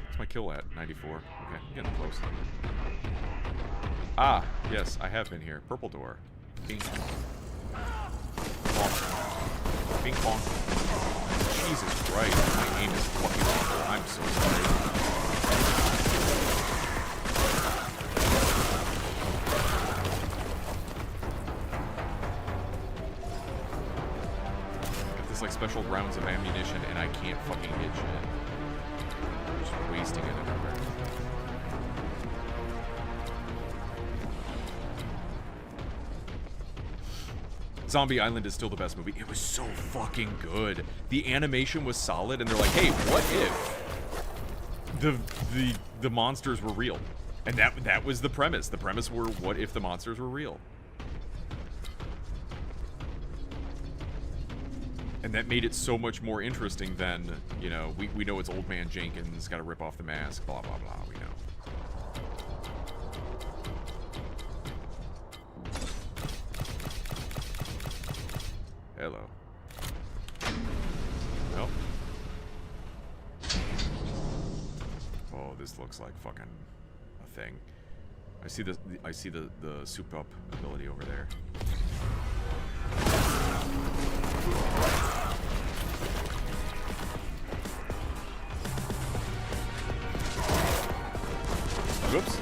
What's my kill at? 94. Okay, I'm getting close. Ah, yes, I have been here. Purple door. Bing. Bing bong. Jesus Christ, my aim is fucking awful. I'm so sorry. Got this like special rounds of ammunition and I can't fucking hit shit. I'm just wasting it everywhere. Zombie Island is still the best movie. It was so fucking good. The animation was solid, and they're like, hey, what if the monsters were real? And that was the premise. The premise were, what if the monsters were real? And that made it so much more interesting than, you know, we know it's Old Man Jenkins, gotta rip off the mask, blah, blah, blah, we know. Hello. Nope. Oh, this looks like fucking a thing. I see the soup up ability over there. Whoops.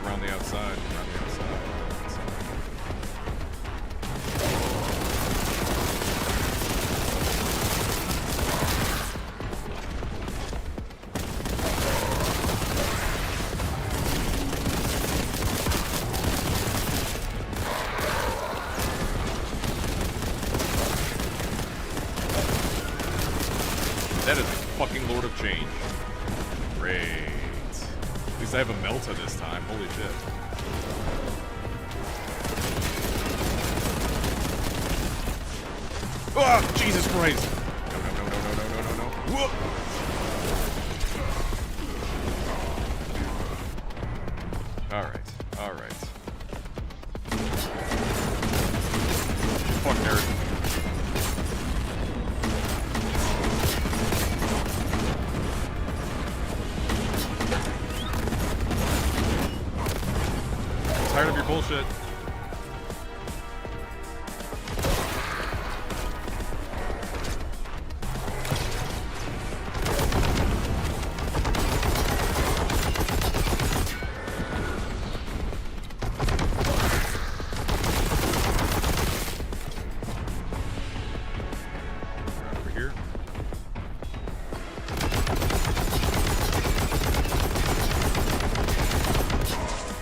Around the outside. That is fucking Lord of Change. Great. At least I have a Melta this time. Holy shit. Oh, Jesus Christ! No. Whoop! Alright. Fuck nerd. Tired of your bullshit. Over here.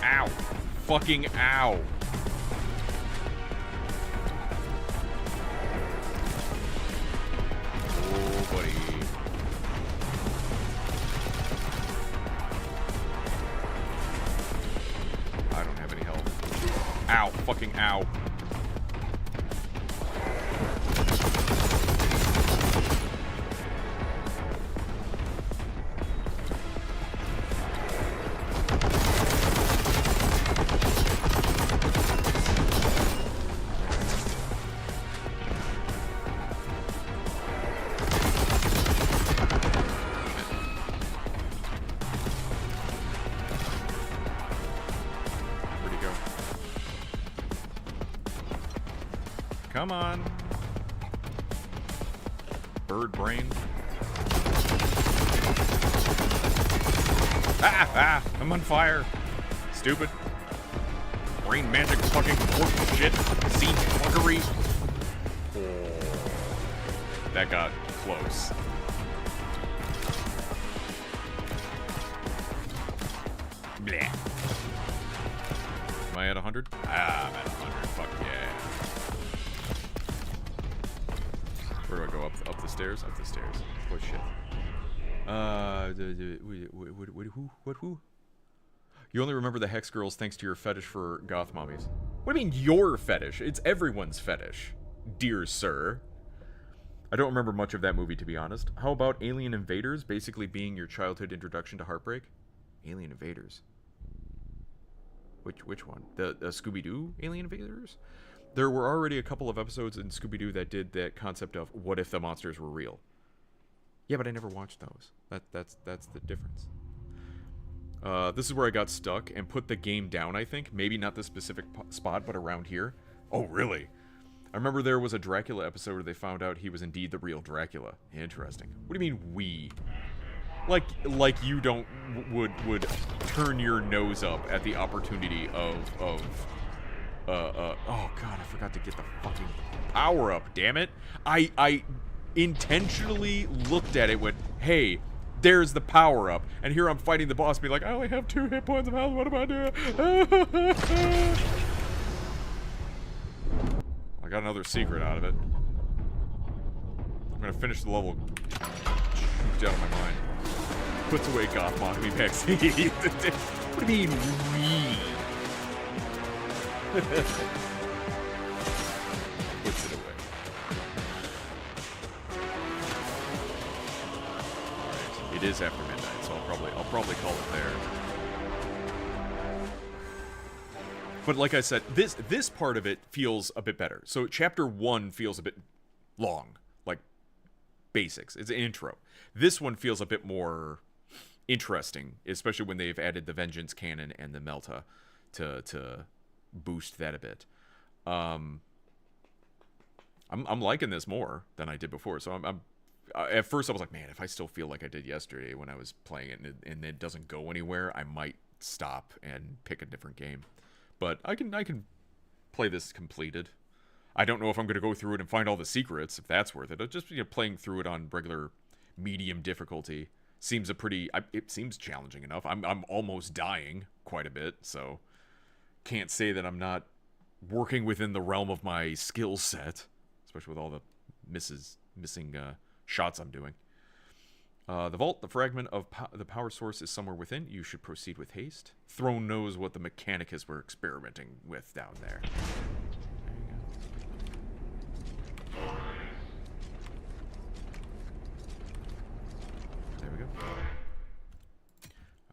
Ow. Fucking ow. Oh, buddy. I don't have any health. Ow. Fucking ow. Come on. Bird brain. Ah! I'm on fire. Stupid. Brain magic fucking work shit. Seed fuckery. Oh, that got close. Bleh. Am I at 100? Ah, I'm at 100. Fuck yeah. Where do I go? Up the stairs? Up the stairs. What shit? Who? You only remember the Hex Girls thanks to your fetish for goth mommies. What do you mean your fetish? It's everyone's fetish, dear sir. I don't remember much of that movie, to be honest. How about Alien Invaders basically being your childhood introduction to heartbreak? Alien Invaders. Which one? The Scooby-Doo Alien Invaders? There were already a couple of episodes in Scooby-Doo that did that concept of what if the monsters were real. Yeah, but I never watched those. That's the difference. This is where I got stuck and put the game down, I think. Maybe not the specific spot, but around here. Oh, really? I remember there was a Dracula episode where they found out he was indeed the real Dracula. Interesting. What do you mean we? Like you don't would turn your nose up at the opportunity of oh god, I forgot to get the fucking power up, damn it. I intentionally looked at it, went, hey, there's the power up, and here I'm fighting the boss, be like, I only have 2 hit points of health, what am I doing? I got another secret out of it. I'm gonna finish the level out of my mind. Puts away goth mock me backstage. What do you mean we? Puts it away. Alright. It is after midnight, so I'll probably call it there. But like I said, this part of it feels a bit better. So chapter 1 feels a bit long, like basics. It's an intro. This one feels a bit more interesting, especially when they've added the Vengeance Cannon and the Melta to boost that a bit. I'm liking this more than I did before. So I'm at first I was like, man, if I still feel like I did yesterday when I was playing it and it doesn't go anywhere, I might stop and pick a different game. But I can play this completed. I don't know if I'm going to go through it and find all the secrets, if that's worth it. Just playing through it on regular medium difficulty seems it seems challenging enough. I'm almost dying quite a bit, so can't say that I'm not working within the realm of my skill set, especially with all the missing shots I'm doing. The vault, the fragment of the power source is somewhere within. You should proceed with haste. Throne knows what the Mechanicus were experimenting with down there. There we go.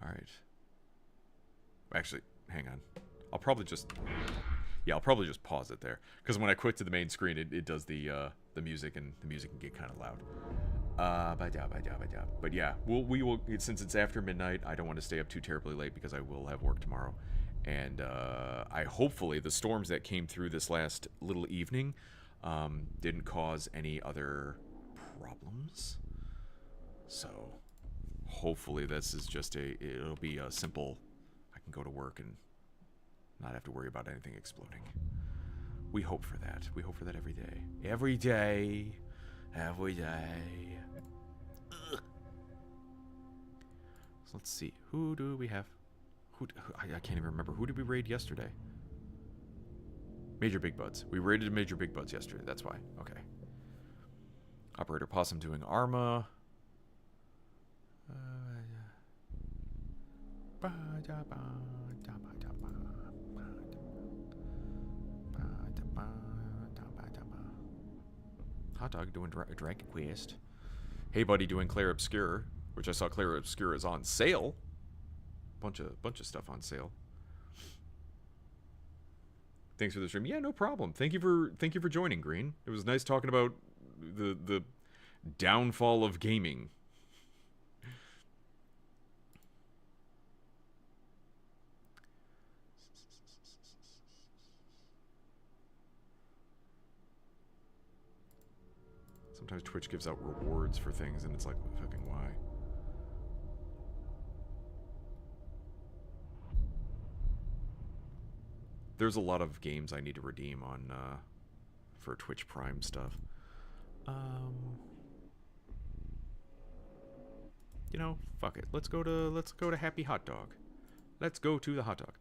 Alright. Actually, hang on. I'll probably just pause it there. Because when I quit to the main screen, it does the music, and the music can get kind of loud. But yeah, we will, since it's after midnight, I don't want to stay up too terribly late because I will have work tomorrow. And hopefully the storms that came through this last little evening didn't cause any other problems. So hopefully this is just it'll be a simple, I can go to work and not have to worry about anything exploding. We hope for that. We hope for that every day. Every day. Every day. Ugh. So let's see. Who do we have? I can't even remember. Who did we raid yesterday? Major Big Buds. We raided Major Big Buds yesterday. That's why. Okay. Operator Possum doing Arma. Hot Dog doing Dragon Quest. Hey Buddy doing Claire Obscure, which I saw Claire Obscure is on sale. Bunch of stuff on sale. Thanks for the stream. Yeah, no problem. Thank you for joining, Green. It was nice talking about the downfall of gaming. Sometimes Twitch gives out rewards for things, and it's like, fucking why? There's a lot of games I need to redeem on for Twitch Prime stuff. You know, fuck it. Let's go to Happy Hot Dog. Let's go to the hot dog.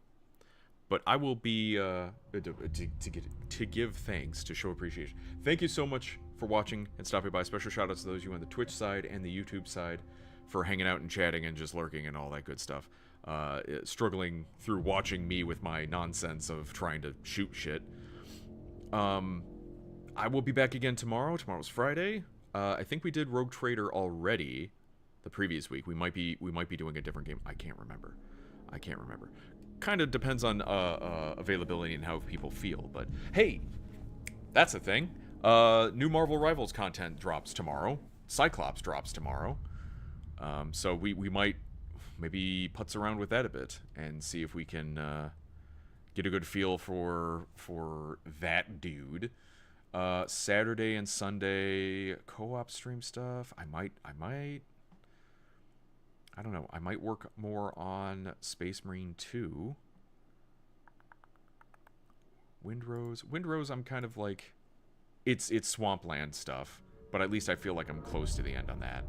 But I will be to give thanks, to show appreciation. Thank you so much for watching and stopping by. Special shout outs to those of you on the Twitch side and the YouTube side for hanging out and chatting and just lurking and all that good stuff. Struggling through watching me with my nonsense of trying to shoot shit. I will be back again tomorrow. Tomorrow's Friday. I think we did Rogue Trader already the previous week. We might be doing a different game. I can't remember. Kind of depends on availability and how people feel. But hey, that's a thing. New Marvel Rivals content drops tomorrow. Cyclops drops tomorrow. So we might maybe putz around with that a bit and see if we can get a good feel for that dude. Saturday and Sunday co-op stream stuff. I don't know. I might work more on Space Marine 2. Windrose, I'm kind of like, it's swampland stuff, but at least I feel like I'm close to the end on that.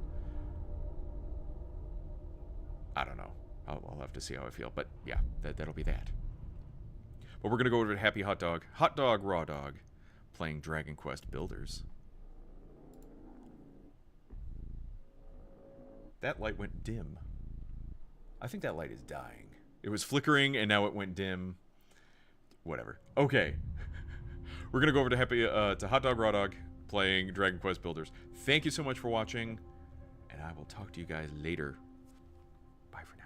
I don't know. I'll have to see how I feel, but yeah, that'll be that. But we're gonna go over to Happy Hot Dog, Raw Dog, playing Dragon Quest Builders. That light went dim. I think that light is dying. It was flickering and now it went dim. Whatever. Okay. We're gonna go over to Hot Dog Raw Dog playing Dragon Quest Builders. Thank you so much for watching, and I will talk to you guys later. Bye for now.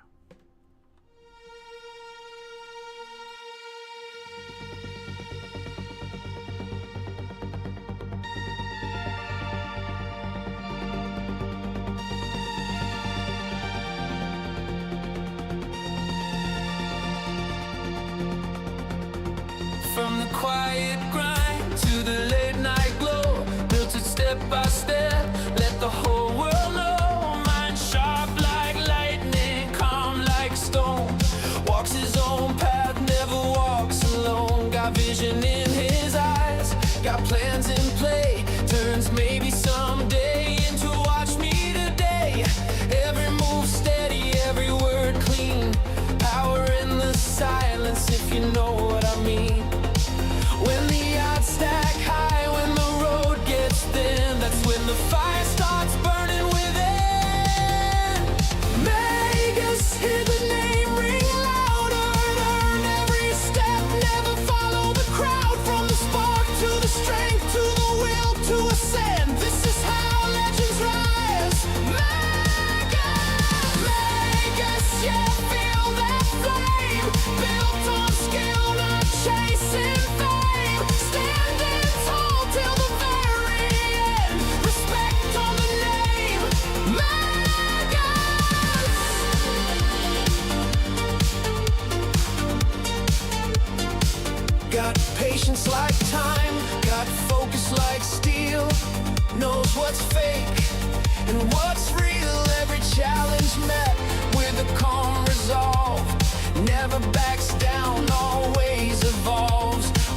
From the quiet grind to the late night glow, built it step by step, let the whole world know. Mind sharp like lightning, calm like stone, walks his own path, never walks alone. Got vision in his eyes, got plans in play, turns maybe someday into watch me today. Every move steady, every word clean, power in the silence if you know what I mean. When the odds stack high, when the road gets thin, that's when the fire starts burning within. Make us hear the name ring louder, learn every step, never follow the crowd. From the spark to the strength, to the will to ascend, this is how legends rise. Make us, yeah, feel that flame, built on skill, not chasing fame. Standing tall till the very end. Respect on the name, Magus. Got patience like time, got focus like steel. Knows what's fake and what's real. Every challenge met with a calm resolve. Never backs down, always